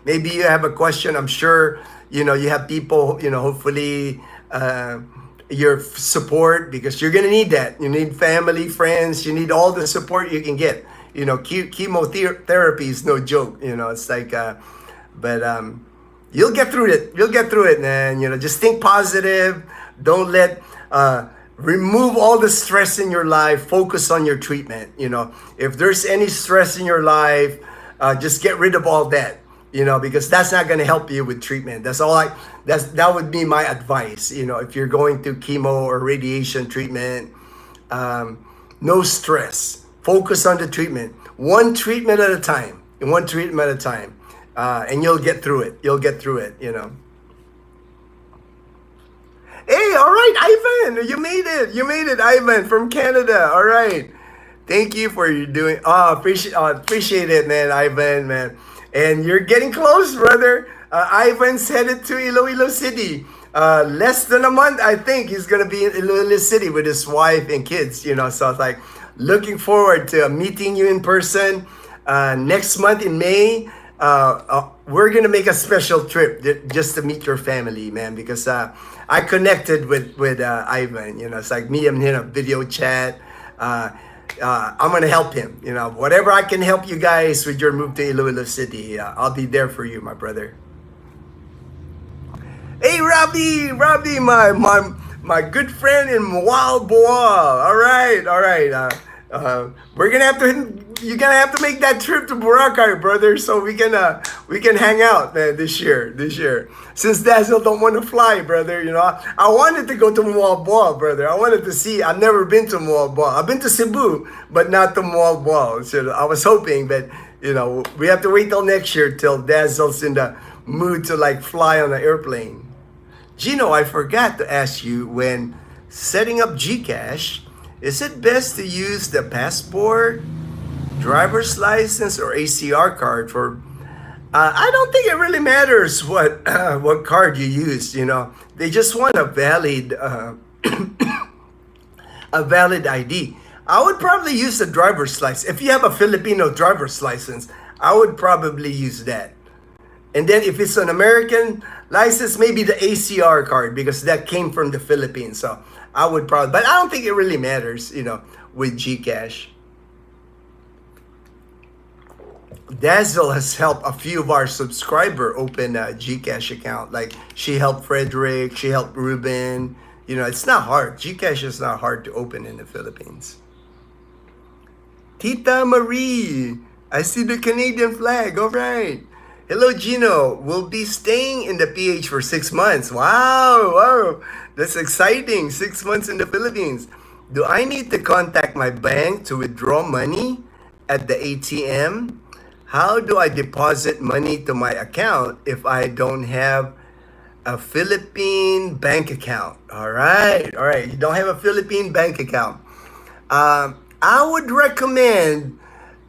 maybe you have a question. I'm sure. You have people, hopefully your support, because you're going to need that. You need family, friends. You need all the support you can get. Chemotherapy is no joke. It's like, but you'll get through it, man. Just think positive. Don't remove all the stress in your life. Focus on your treatment. If there's any stress in your life, just get rid of all that. Because that's not going to help you with treatment. That would be my advice. If you're going through chemo or radiation treatment, no stress. Focus on the treatment. One treatment at a time. And you'll get through it. Hey, all right, Ivan, you made it, Ivan from Canada. All right, thank you for your doing. Appreciate it, man, Ivan, man. And you're getting close, brother. Ivan's headed to Iloilo City. Less than a month, I think he's gonna be in Iloilo City with his wife and kids. So it's like looking forward to meeting you in person next month in May. We're gonna make a special trip just to meet your family, man, because I connected with Ivan. It's like me and him video chat. I'm gonna help him. You know, whatever I can help you guys with your move to Iloilo City, I'll be there for you, my brother. Hey, Robbie, my good friend in Moalboa. All right, all right. We're gonna have to. You're gonna have to make that trip to Boracay, brother, so we can hang out this year. This year, since Dazel don't want to fly, brother. You know, I wanted to go to Moalboa, brother. I wanted to see. I've never been to Moalboa. I've been to Cebu, but not to Moalboa. So I was hoping, but you know, we have to wait till next year till Dazel's in the mood to like fly on an airplane. Gino, I forgot to ask you, when setting up GCash, is it best to use the passport, driver's license, or ACR card for? I don't think it really matters what what card you use. You know, they just want a valid ID. I would probably use the driver's license. If you have a Filipino driver's license, I would probably use that. And then if it's an American license, maybe the ACR card, because that came from the Philippines. So I would probably, but I don't think it really matters, you know, with GCash. Dazzle has helped a few of our subscriber open a GCash account. Like she helped Frederick, she helped Ruben. You know, it's not hard. GCash is not hard to open in the Philippines. Tita Marie, I see the Canadian flag. All right. Hello, Gino. We'll be staying in the PH for 6 months. Wow. That's exciting. 6 months in the Philippines. Do I need to contact my bank to withdraw money at the ATM? How do I deposit money to my account if I don't have a Philippine bank account? All right. You don't have a Philippine bank account. I would recommend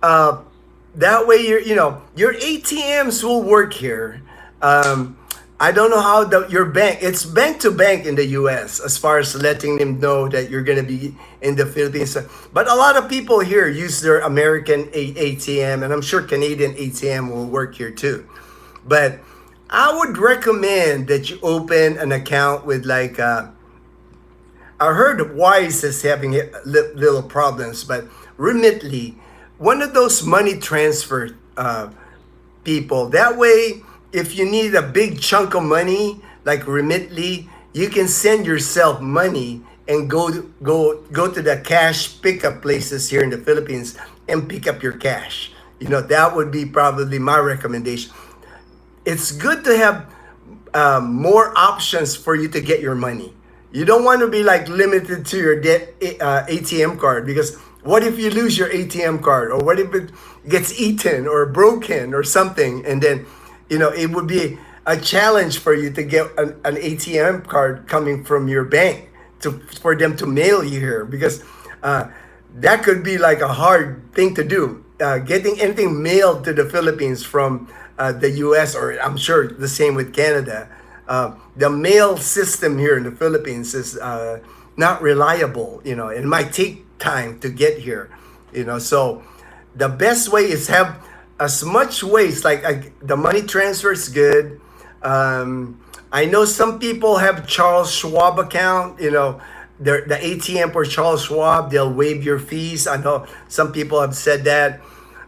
that way your ATMs will work here. I don't know how your bank, it's bank to bank in the US as far as letting them know that you're going to be in the Philippines. But a lot of people here use their American ATM, and I'm sure Canadian ATM will work here too. But I would recommend that you open an account with like I heard Wise is having little problems, but Remitly, one of those money transfer people. That way, if you need a big chunk of money, like Remitly, you can send yourself money and go to the cash pickup places here in the Philippines and pick up your cash. You know, that would be probably my recommendation. It's good to have more options for you to get your money. You don't want to be like limited to your ATM card, because what if you lose your ATM card, or what if it gets eaten or broken or something? And then, you know, it would be a challenge for you to get an ATM card coming from your bank for them to mail you here, because that could be like a hard thing to do. Getting anything mailed to the Philippines from the US, or I'm sure the same with Canada. The mail system here in the Philippines is not reliable. You know, it might take time to get here. You know, so the best way is have as much ways, like the money transfer is good. I know some people have Charles Schwab account. You know, the ATM for Charles Schwab, they'll waive your fees. I know some people have said that,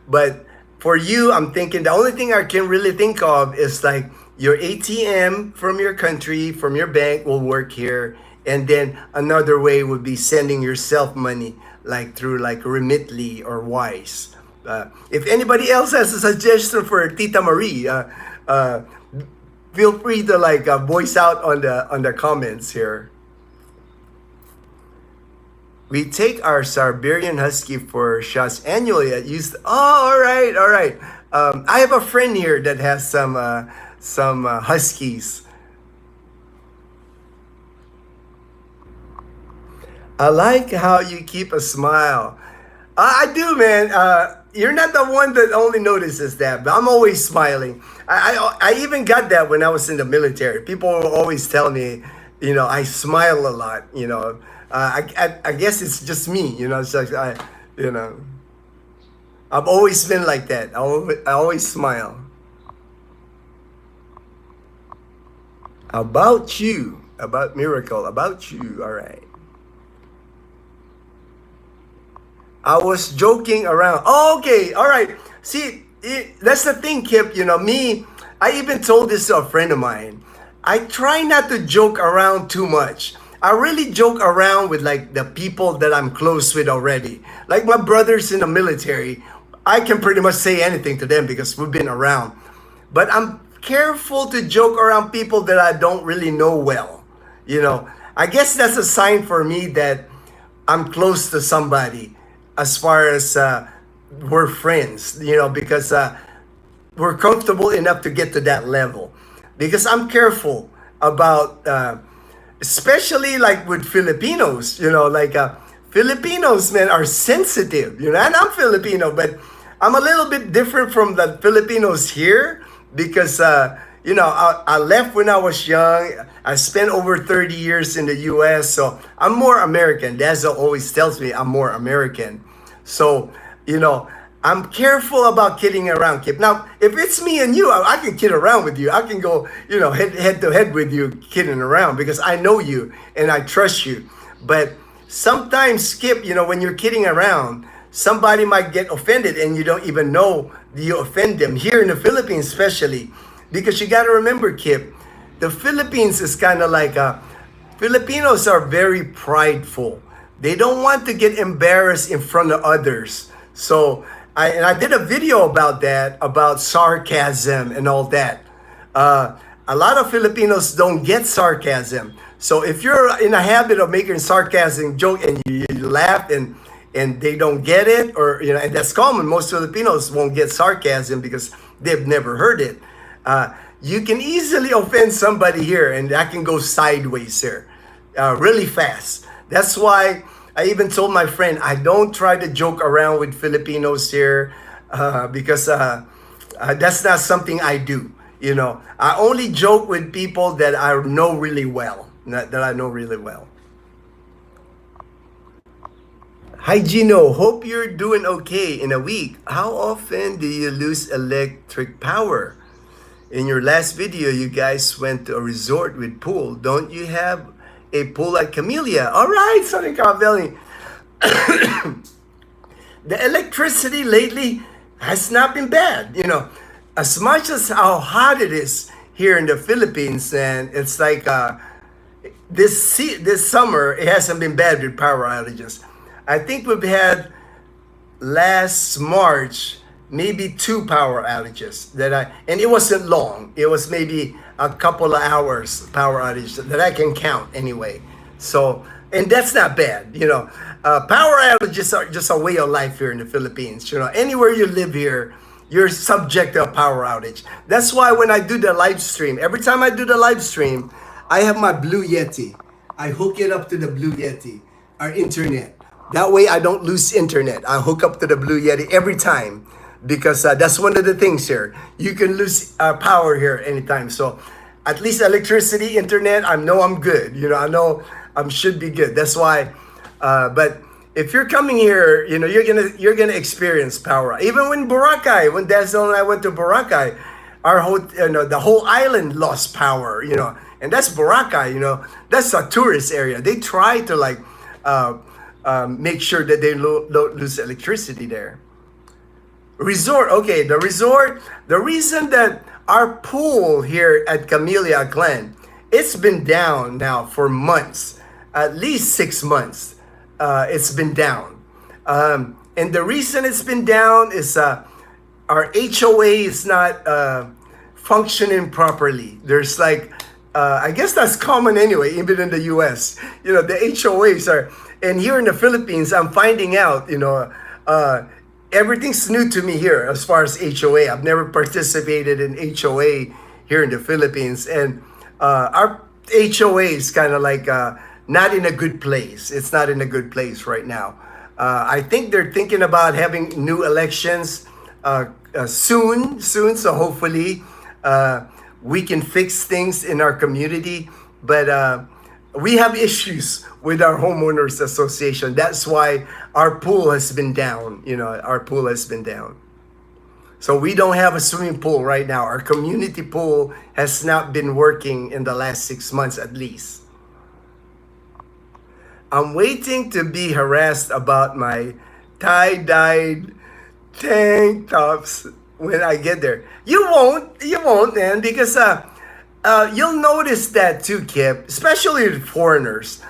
but for you, I'm thinking the only thing I can really think of is like your ATM from your country, from your bank will work here. And then another way would be sending yourself money, like through like Remitly or Wise. If anybody else has a suggestion for Tita Marie, feel free to like voice out on the comments here. We take our Siberian Husky for shots annually at used. Oh, all right. I have a friend here that has some Huskies. I like how you keep a smile. I do, man. You're not the one that only notices that, but I'm always smiling. I even got that when I was in the military. People will always tell me, you know, I smile a lot. You know, I guess it's just me. You know, it's like I've always been like that. I always smile. About you, about Miracle, about you. All right. I was joking around. Oh, okay, all right. See, that's the thing, Kip. You know, me, I even told this to a friend of mine. I try not to joke around too much. I really joke around with like the people that I'm close with already. Like my brothers in the military, I can pretty much say anything to them because we've been around. But I'm careful to joke around people that I don't really know well. You know, I guess that's a sign for me that I'm close to somebody as far as we're friends, you know, because we're comfortable enough to get to that level. Because I'm careful about, especially like with Filipinos, you know, like Filipinos, man, are sensitive, you know, and I'm Filipino, but I'm a little bit different from the Filipinos here because, you know, I left when I was young. I spent over 30 years in the US, so I'm more American. Dazel always tells me I'm more American. So, you know, I'm careful about kidding around, Kip. Now, if it's me and you, I can kid around with you. I can go, you know, head to head with you kidding around because I know you and I trust you. But sometimes, Kip, you know, when you're kidding around, somebody might get offended and you don't even know you offend them. Here in the Philippines, especially, because you got to remember, Kip, the Philippines is kind of like Filipinos are very prideful. They don't want to get embarrassed in front of others. So, I did a video about that, about sarcasm and all that. A lot of Filipinos don't get sarcasm. So if you're in a habit of making sarcasm joke and you laugh and they don't get it, or you know, and that's common. Most Filipinos won't get sarcasm because they've never heard it. You can easily offend somebody here, and that can go sideways here, really fast. That's why I even told my friend I don't try to joke around with Filipinos here because that's not something I do. You know, I only joke with people that I know really well. That I know really well. Hi Gino, hope you're doing okay in a week. How often do you lose electric power? In your last video, you guys went to a resort with pool. Don't you have a pool at Camellia? All right, Southern Caravelli. The electricity lately has not been bad. You know, as much as how hot it is here in the Philippines, and it's like this summer, it hasn't been bad with power outages. I think we've had last March maybe 2 power outages and it wasn't long. It was maybe a couple of hours power outage that I can count anyway. So, and that's not bad, you know. Power outages are just a way of life here in the Philippines. You know, anywhere you live here, you're subject to a power outage. That's why when I do the live stream, every time I do the live stream, I have my Blue Yeti. I hook it up to the Blue Yeti, our internet. That way I don't lose internet. I hook up to the Blue Yeti every time because that's one of the things here. You can lose power here anytime. So at least electricity, internet, I know I'm good. You know, I know I should be good. That's why. But if you're coming here, you know, you're gonna experience power. Even when Boracay, when Dazel and I went to Boracay, the whole island lost power. You know, and that's Boracay. You know, that's a tourist area. They try to like make sure that they don't lose electricity there. Resort, okay, the resort. The reason that our pool here at Camellia Glen, it's been down now for months, at least 6 months. It's been down, and the reason it's been down is our HOA is not functioning properly. There's like, I guess that's common anyway, even in the US. You know, the HOAs are, and here in the Philippines, I'm finding out, you know, everything's new to me here as far as HOA. I've never participated in HOA here in the Philippines, and our HOA is kind of like not in a good place. It's not in a good place right now. I think they're thinking about having new elections soon. So hopefully we can fix things in our community. But we have issues with our homeowners association. That's why our pool has been down. You know, our pool has been down. So we don't have a swimming pool right now. Our community pool has not been working in the last 6 months at least. I'm waiting to be harassed about my tie-dyed tank tops when I get there. You won't, man, because you'll notice that too, Kip, especially with foreigners.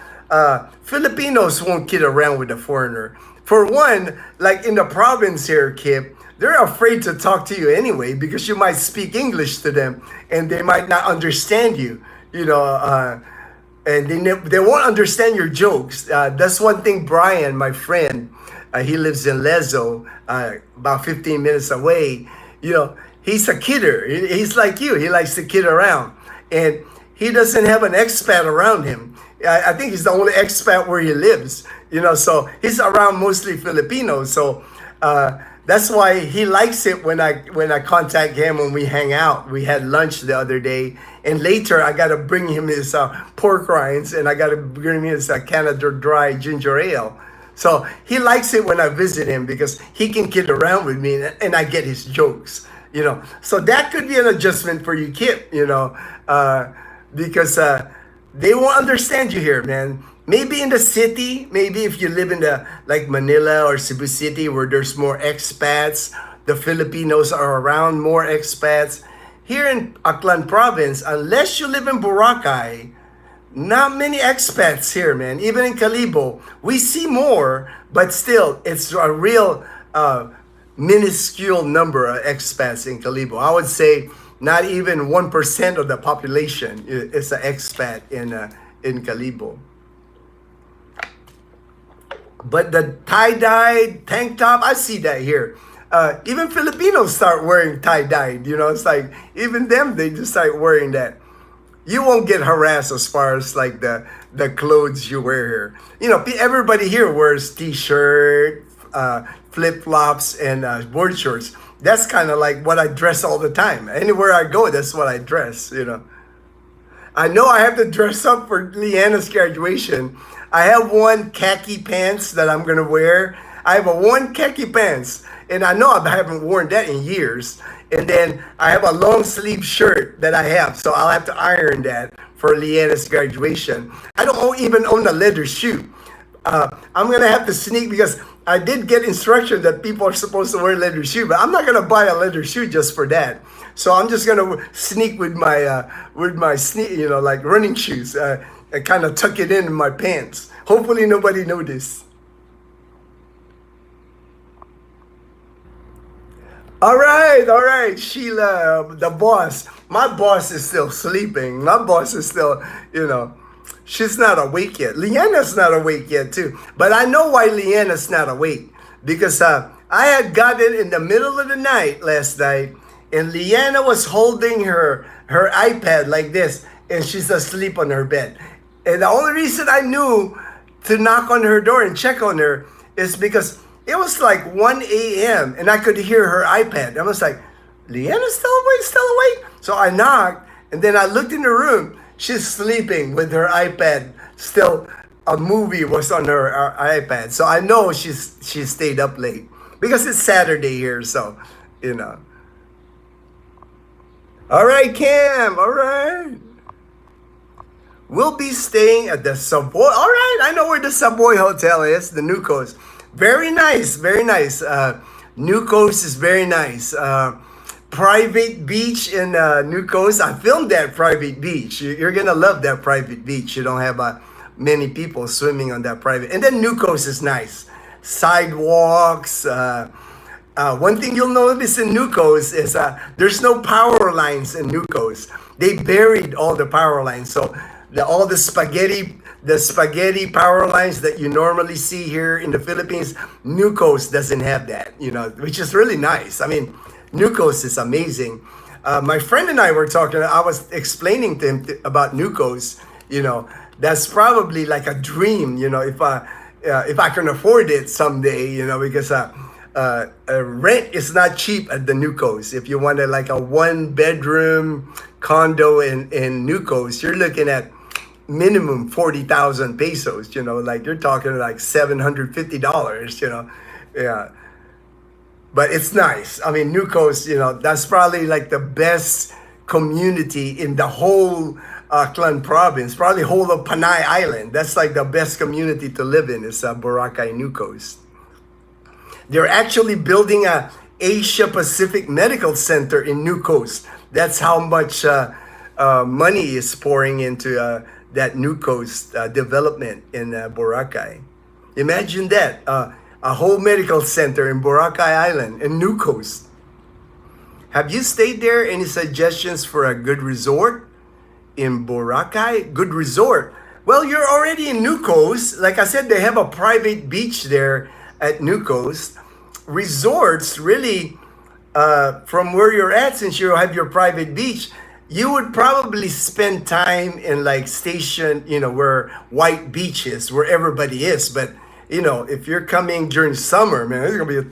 Filipinos won't kid around with a foreigner. For one, like in the province here, Kip, they're afraid to talk to you anyway because you might speak English to them and they might not understand you. You know, and they won't understand your jokes. That's one thing. Brian, my friend, he lives in Lezo, about 15 minutes away. You know, he's a kidder. He's like you. He likes to kid around, and he doesn't have an expat around him. I think he's the only expat where he lives. You know, so he's around mostly Filipinos. So that's why he likes it when I contact him when we hang out. We had lunch the other day, and later I got to bring him his pork rinds, and I got to bring him his Canada Dry ginger ale. So he likes it when I visit him because he can kid around with me, and I get his jokes. You know, so that could be an adjustment for you, Kip. You know, because they won't understand you here, man. Maybe in the city, maybe if you live in the like Manila or Cebu City where there's more expats, the Filipinos are around more expats. Here in Aklan province, unless you live in Boracay, not many expats here, man. Even in Calibo, we see more, but still, it's a real minuscule number of expats in Calibo. I would say not even 1% of the population is an expat in Calibo. But the tie-dyed tank top, I see that here. Even Filipinos start wearing tie-dyed. You know, it's like even them, they just start wearing that. You won't get harassed as far as like the clothes you wear here. You know, everybody here wears t-shirt, flip-flops, and board shorts. That's kind of like what I dress all the time. Anywhere I go, that's what I dress, you know. I know I have to dress up for Leanna's graduation. I have one khaki pants that I'm going to wear. I have one khaki pants, and I know I haven't worn that in years. And then I have a long sleeve shirt that I have, so I'll have to iron that for Leanna's graduation. I don't even own a leather shoe. I'm going to have to sneak because I did get instruction that people are supposed to wear leather shoe, but I'm not going to buy a leather shoe just for that. So I'm just going to sneak with my you know, like running shoes. I kind of tuck it in my pants. Hopefully nobody noticed. All right, Sheila, the boss. My boss is still sleeping. My boss is still, you know, she's not awake yet. Leanna's not awake yet, too. But I know why Leanna's not awake. Because I had gotten in the middle of the night last night, and Leanna was holding her iPad like this, and she's asleep on her bed. And the only reason I knew to knock on her door and check on her is because it was like 1 a.m. and I could hear her iPad. I was like, Leanna's still awake? So I knocked, and then I looked in the room. She's sleeping with her iPad. Still, a movie was on her iPad. So I know she stayed up late because it's Saturday here. So, you know. All right, Cam. All right. We'll be staying at the Savoy. All right, I know where the Savoy Hotel is, the New Coast. Very nice, very nice. New Coast is very nice. Private beach in New Coast. I filmed that private beach. You're gonna love that private beach. You don't have many people swimming on that private. And then New Coast is nice. Sidewalks. One thing you'll notice in New Coast is there's no power lines in New Coast. They buried all the power lines. So all the spaghetti power lines that you normally see here in the Philippines, New Coast doesn't have that, you know, which is really nice. I mean, New Coast is amazing. My friend and I were talking, I was explaining to him about New Coast, you know, that's probably like a dream, you know, if I can afford it someday, you know, because rent is not cheap at the New Coast. If you wanted like a 1-bedroom condo in New Coast, you're looking at minimum 40,000 pesos, you know, like you're talking like $750, you know. Yeah. But it's nice. I mean, New Coast, you know, that's probably like the best community in the whole Aklan province, probably whole of Panay Island. That's like the best community to live in is Boracay, New Coast. They're actually building a Asia Pacific Medical Center in New Coast. That's how much money is pouring into that New Coast development in Boracay. Imagine that, a whole medical center in Boracay Island in New Coast. Have you stayed there? Any suggestions for a good resort in Boracay? Good resort. Well, you're already in New Coast. Like I said, they have a private beach there at New Coast. Resorts, really, from where you're at, since you have your private beach, you would probably spend time in like station, where White Beach is, where everybody is. But, if you're coming during summer, man, there's going to be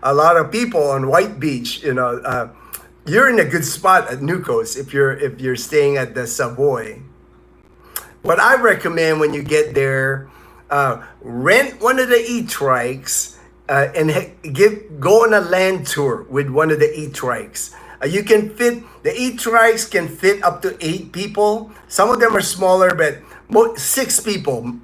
a lot of people on White Beach, you're in a good spot at New Coast if you're staying at the Savoy. What I recommend when you get there, rent one of the e-trikes and go on a land tour with one of the e-trikes. The e-trikes can fit up to 8 people. Some of them are smaller, but 6 people,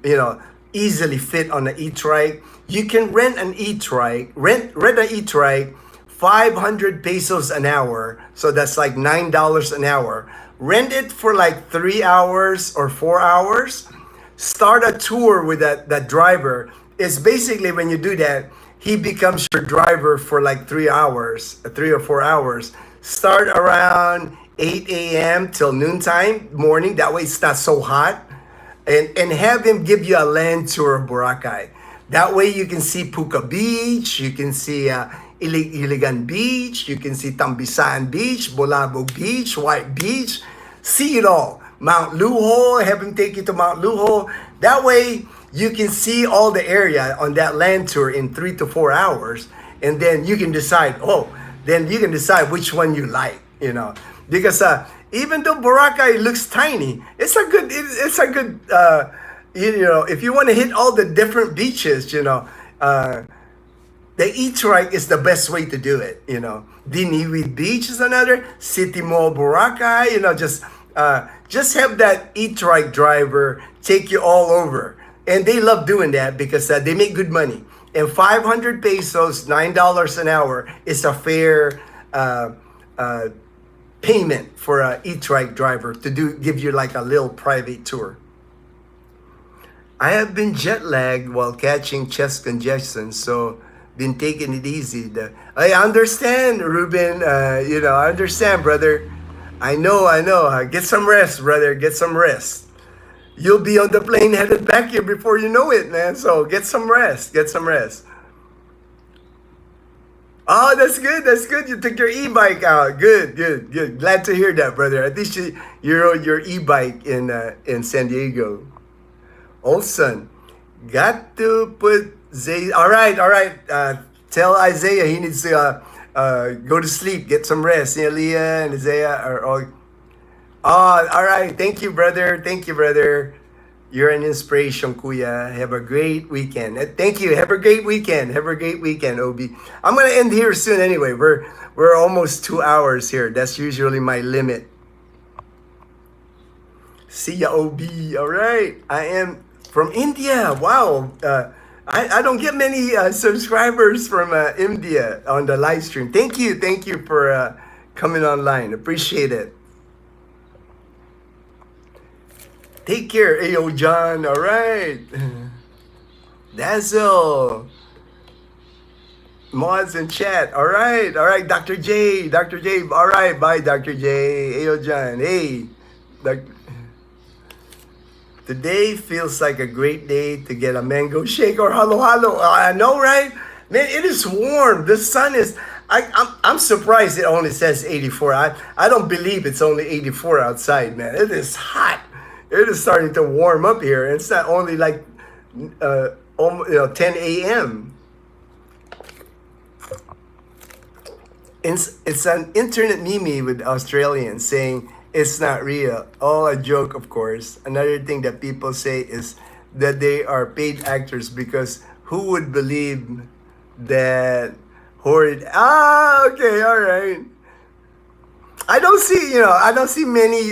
easily fit on the e-trike. You can rent an e-trike, rent an e-trike, 500 pesos an hour. So that's like $9 an hour. Rent it for like 3 hours or 4 hours. Start a tour with that driver. It's basically, when you do that, he becomes your driver for like 3 hours, 3 or 4 hours. Start around 8 a.m. till noontime morning. That way it's not so hot. And have him give you a land tour of Boracay. That way you can see Puka Beach, you can see Iligan Beach, you can see Tambisaan Beach, Bolabog Beach, White Beach. See it all. Mount Luho, have him take you to Mount Luho. That way you can see all the area on that land tour in 3 to 4 hours. And then you can decide, which one you like, Because even though Boracay looks tiny, it's a good, if you want to hit all the different beaches, the e-trike is the best way to do it, Diniwid Beach is another, City Mall Boracay, just have that e-trike driver take you all over. And they love doing that because they make good money. And 500 pesos, $9 an hour is a fair payment for an e-trike driver to give you like a little private tour. I have been jet lagged while catching chest congestion, so been taking it easy. I understand, Ruben. I understand, brother. I know. Get some rest, brother. Get some rest. You'll be on the plane headed back here before you know it, man. So get some rest. Oh, that's good. You took your e-bike out. Good. Glad to hear that, brother. At least you rode your e-bike in San Diego. Olson, got to put Zay. All right. Tell Isaiah he needs to go to sleep, get some rest. Leah and Isaiah are all. Oh, all right. Thank you, brother. You're an inspiration, Kuya. Have a great weekend. Thank you. Have a great weekend, Obi. I'm gonna end here soon anyway. We're almost 2 hours here. That's usually my limit. See ya, Obi. All right. I am from India. Wow. I don't get many subscribers from India on the live stream. Thank you for coming online. Appreciate it. Take care, Ayo John. All right. Dazel. Mods in chat. All right. Dr. J. All right. Bye, Dr. J. Ayo John. Hey. Today feels like a great day to get a mango shake or halo-halo. I know, right? Man, it is warm. The sun is... I'm surprised it only says 84. I don't believe it's only 84 outside, man. It is hot. It is starting to warm up here. It's not only like 10 a.m. It's an internet meme with Australians saying it's not real. All a joke, of course. Another thing that people say is that they are paid actors because who would believe that horrid... okay, all right. I don't see many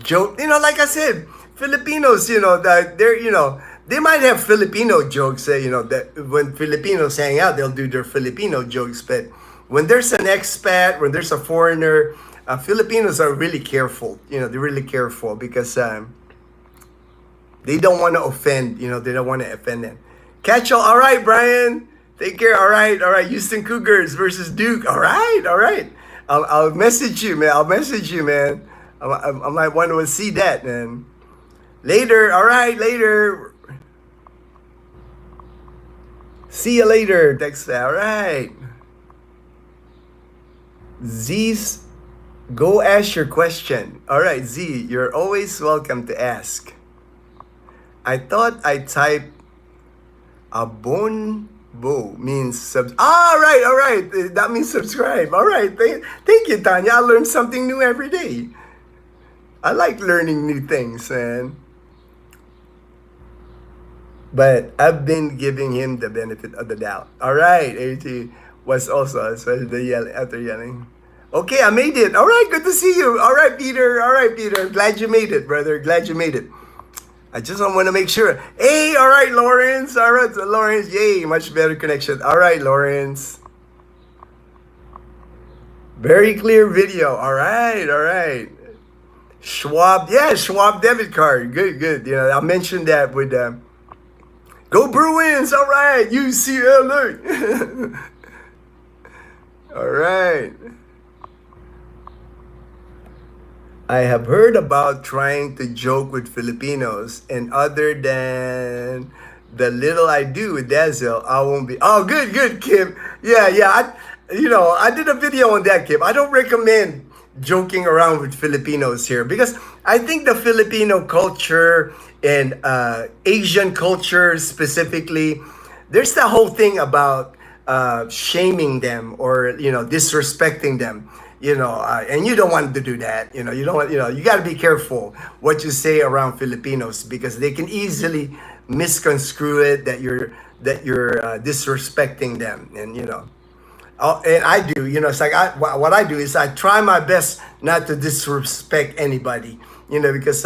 joke. Like I said, Filipinos, they're They might have Filipino jokes, that when Filipinos hang out, they'll do their Filipino jokes. But when there's an expat, when there's a foreigner, Filipinos are really careful. They're really careful because they don't want to offend. They don't want to offend them. Catch all right, Brian. Take care. All right. Houston Cougars versus Duke. All right. I'll message you, man. I might want to see that, man. Later. All right. Later. See you later. Text that. All right. Z's, go ask your question. All right, Z, you're always welcome to ask. I thought I typed abonbo means all right. That means subscribe. All right. Thank you, Tanya. I learn something new every day. I like learning new things, man. But I've been giving him the benefit of the doubt. All right, AT was also, especially after yelling. Okay, I made it. All right, good to see you. All right, Peter. Glad you made it, brother. Glad you made it. I just want to make sure. Hey, all right, Lawrence. All right, so Lawrence. Yay, much better connection. All right, Lawrence. Very clear video. All right. Schwab debit card. Good. I mentioned that with Go Bruins. All right, UCLA. All right. I have heard about trying to joke with Filipinos, and other than the little I do with Dazel, I won't be. Oh, good, Kim. Yeah. I did a video on that, Kim. I don't recommend joking around with Filipinos here because I think the Filipino culture and Asian culture specifically, there's that whole thing about shaming them or disrespecting them. And you don't want to do that. You don't want. You got to be careful what you say around Filipinos because they can easily misconstrue it that you're disrespecting them. And and I do. It's like what I do is I try my best not to disrespect anybody. Because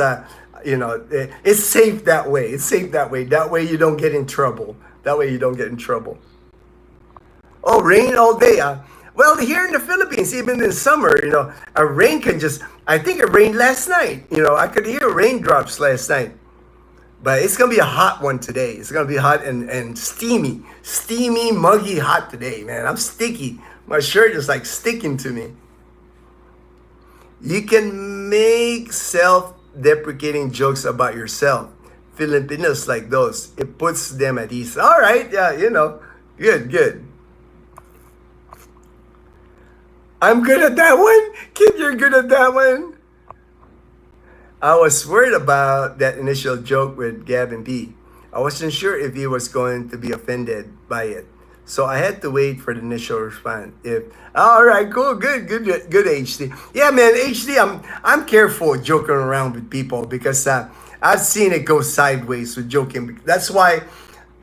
it's safe that way. That way you don't get in trouble. Oh, rain all day. Well, here in the Philippines, even in summer, a rain can I think it rained last night. I could hear raindrops last night. But it's going to be a hot one today. It's going to be hot and steamy, muggy hot today, man. I'm sticky. My shirt is like sticking to me. You can make self-deprecating jokes about yourself. Filipinos like those. It puts them at ease. All right, yeah, good. I'm good at that one. Kid, you're good at that one. I was worried about that initial joke with Gavin B. I wasn't sure if he was going to be offended by it. So I had to wait for the initial response. All right, cool, good HD. Yeah, man, HD, I'm careful joking around with people because I've seen it go sideways with joking. That's why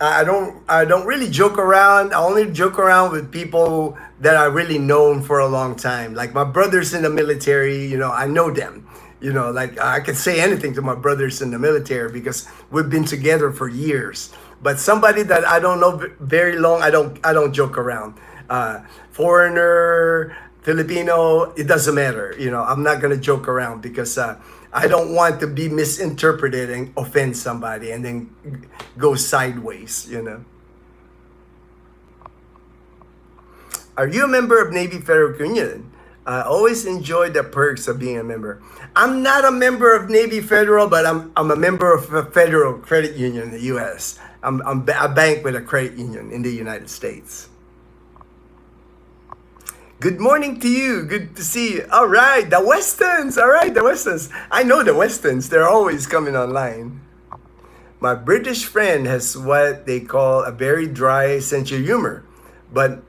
I don't really joke around. I only joke around with people that are really known for a long time. Like my brothers in the military, I know them. Like I could say anything to my brothers in the military because we've been together for years. But somebody that I don't know very long, I don't joke around. Foreigner, Filipino, it doesn't matter. I'm not gonna joke around because I don't want to be misinterpreted and offend somebody and then go sideways. Are you a member of Navy Federal Union? I always enjoy the perks of being a member. I'm not a member of Navy Federal, but I'm a member of a federal credit union in the U.S. I'm a bank with a credit union in the United States. Good morning to you. Good to see you. All right, the Westons. All right, the Westons. I know the Westons. They're always coming online. My British friend has what they call a very dry sense of humor, but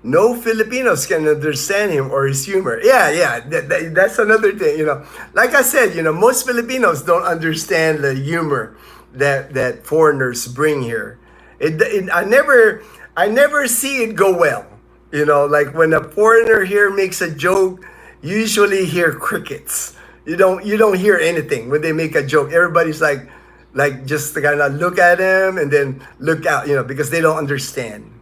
no Filipinos can understand him or his humor. Yeah, that's another thing. Like I said, most Filipinos don't understand the humor that foreigners bring here. I never see it go well. Like when a foreigner here makes a joke, you usually hear crickets. You don't hear anything when they make a joke. Everybody's like Like just to kind of look at them and then look out, because they don't understand.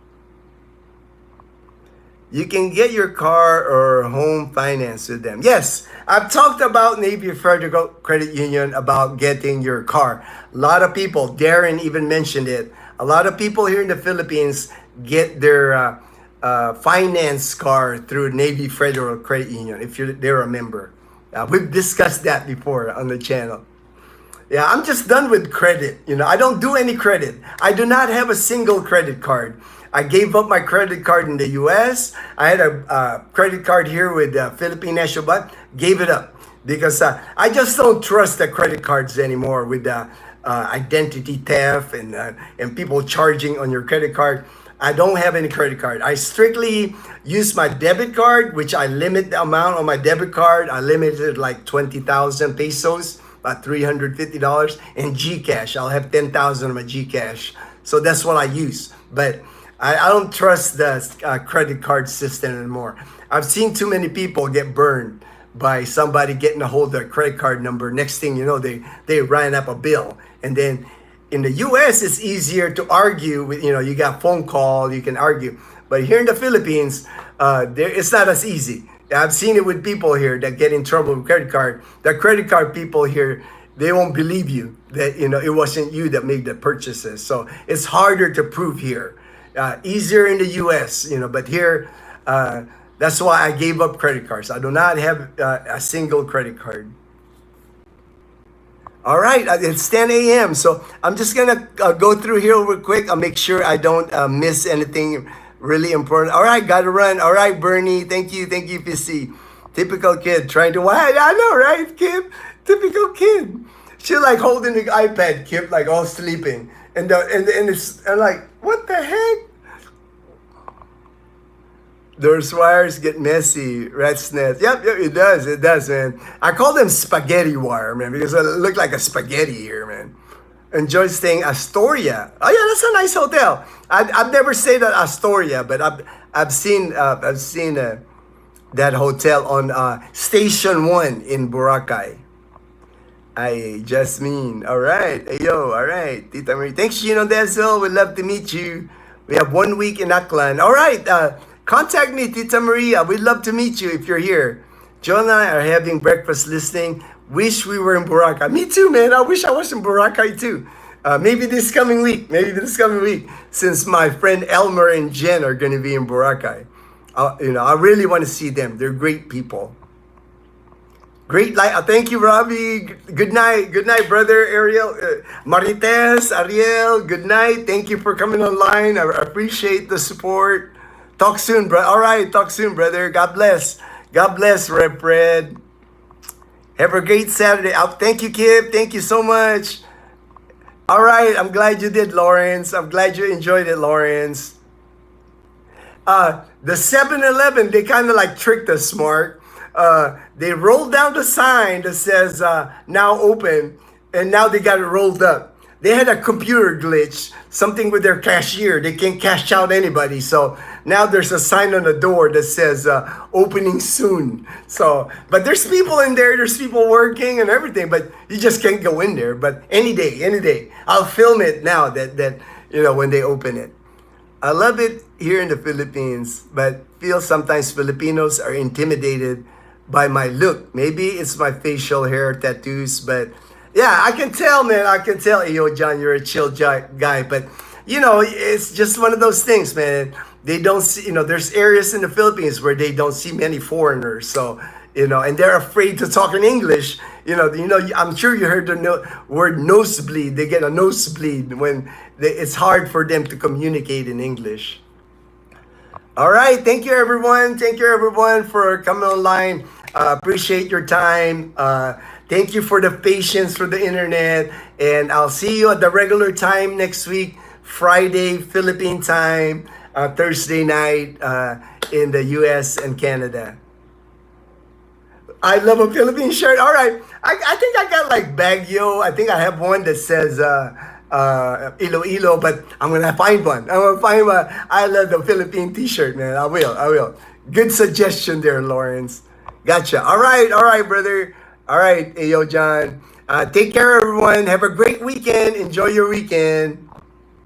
You can get your car or home finance with them. Yes, I've talked about Navy Federal Credit Union about getting your car. A lot of people, Darren even mentioned it. A lot of people here in the Philippines get their finance car through Navy Federal Credit Union if they're a member. We've discussed that before on the channel. Yeah, I'm just done with credit. I don't do any credit. I do not have a single credit card. I gave up my credit card in the US. I had a credit card here with Philippine National Bank. Gave it up because I just don't trust the credit cards anymore with identity theft and people charging on your credit card. I don't have any credit card. I strictly use my debit card, which I limit the amount on my debit card. I limited like 20,000 pesos, about $350, and GCash. I'll have 10,000 on my GCash. So that's what I use. But I don't trust the credit card system anymore. I've seen too many people get burned by somebody getting a hold of their credit card number. Next thing you know, they ran up a bill. And then in the US, it's easier to argue with, you got phone call, you can argue. But here in the Philippines, it's not as easy. I've seen it with people here that get in trouble with credit card. The credit card people here, they won't believe you that, it wasn't you that made the purchases. So it's harder to prove here. Easier in the US, but here, that's why I gave up credit cards. I do not have a single credit card. All right, it's 10 a.m. So I'm just going to go through here real quick. I'll make sure I don't miss anything really important. All right, got to run. All right, Bernie. Thank you, PC. Typical kid trying to, I know, right, Kip? Typical kid. She like holding the iPad, Kip, like all sleeping. And I'm like, what the heck? Those wires get messy, rat's nest. Yep, it does, man. I call them spaghetti wire, man, because it look like a spaghetti here, man. Enjoy staying Astoria. Oh yeah, that's a nice hotel. I've never stayed at Astoria, but I've seen that hotel on Station 1 in Boracay. Jasmine. All right. Hey, yo. All right. Tita Marie. Thanks, Dazel. We'd love to meet you. We have 1 week in Aklan. All right. Contact me, Tita Maria. We'd love to meet you if you're here. John and I are having breakfast listening. Wish we were in Boracay. Me too, man. I wish I was in Boracay too. Maybe this coming week. Since my friend Elmer and Jen are going to be in Boracay. I really want to see them. They're great people. Great light. Thank you, Robbie. Good night, brother Ariel, Marites, Ariel. Good night. Thank you for coming online. I appreciate the support. Talk soon, bro. All right, talk soon, brother. God bless. God bless, Rep Red. Have a great Saturday. Thank you, Kip. Thank you so much. All right, I'm glad you did, Lawrence. I'm glad you enjoyed it, Lawrence. The 7-Eleven, they kind of like tricked us, Mark. They rolled down the sign that says now open, and now they got it rolled up. They had a computer glitch, something with their cashier. They can't cash out anybody. So now there's a sign on the door that says opening soon. So, but there's people in there, there's people working and everything, but you just can't go in there. But any day. I'll film it now that when they open it. I love it here in the Philippines, but feel sometimes Filipinos are intimidated by my look. Maybe it's my facial hair tattoos, but yeah, I can tell, man. I can tell. Yo, John, you're a chill guy, but it's just one of those things, man. They don't see, there's areas in the Philippines where they don't see many foreigners, so and they're afraid to talk in English. I'm sure you heard the word nosebleed. They get a nosebleed when it's hard for them to communicate in English. All right, thank you, everyone. Thank you, everyone, for coming online. Appreciate your time. Thank you for the patience for the internet. And I'll see you at the regular time next week, Friday, Philippine time, Thursday night in the US and Canada. I love a Philippine shirt. All right. I think I got like Baguio. I think I have one that says Iloilo, but I'm going to find one. I'm going to find one. I love the Philippine t-shirt, man. I will. Good suggestion there, Lawrence. Gotcha. All right, brother. All right, Ayo John. Take care, everyone. Have a great weekend. Enjoy your weekend.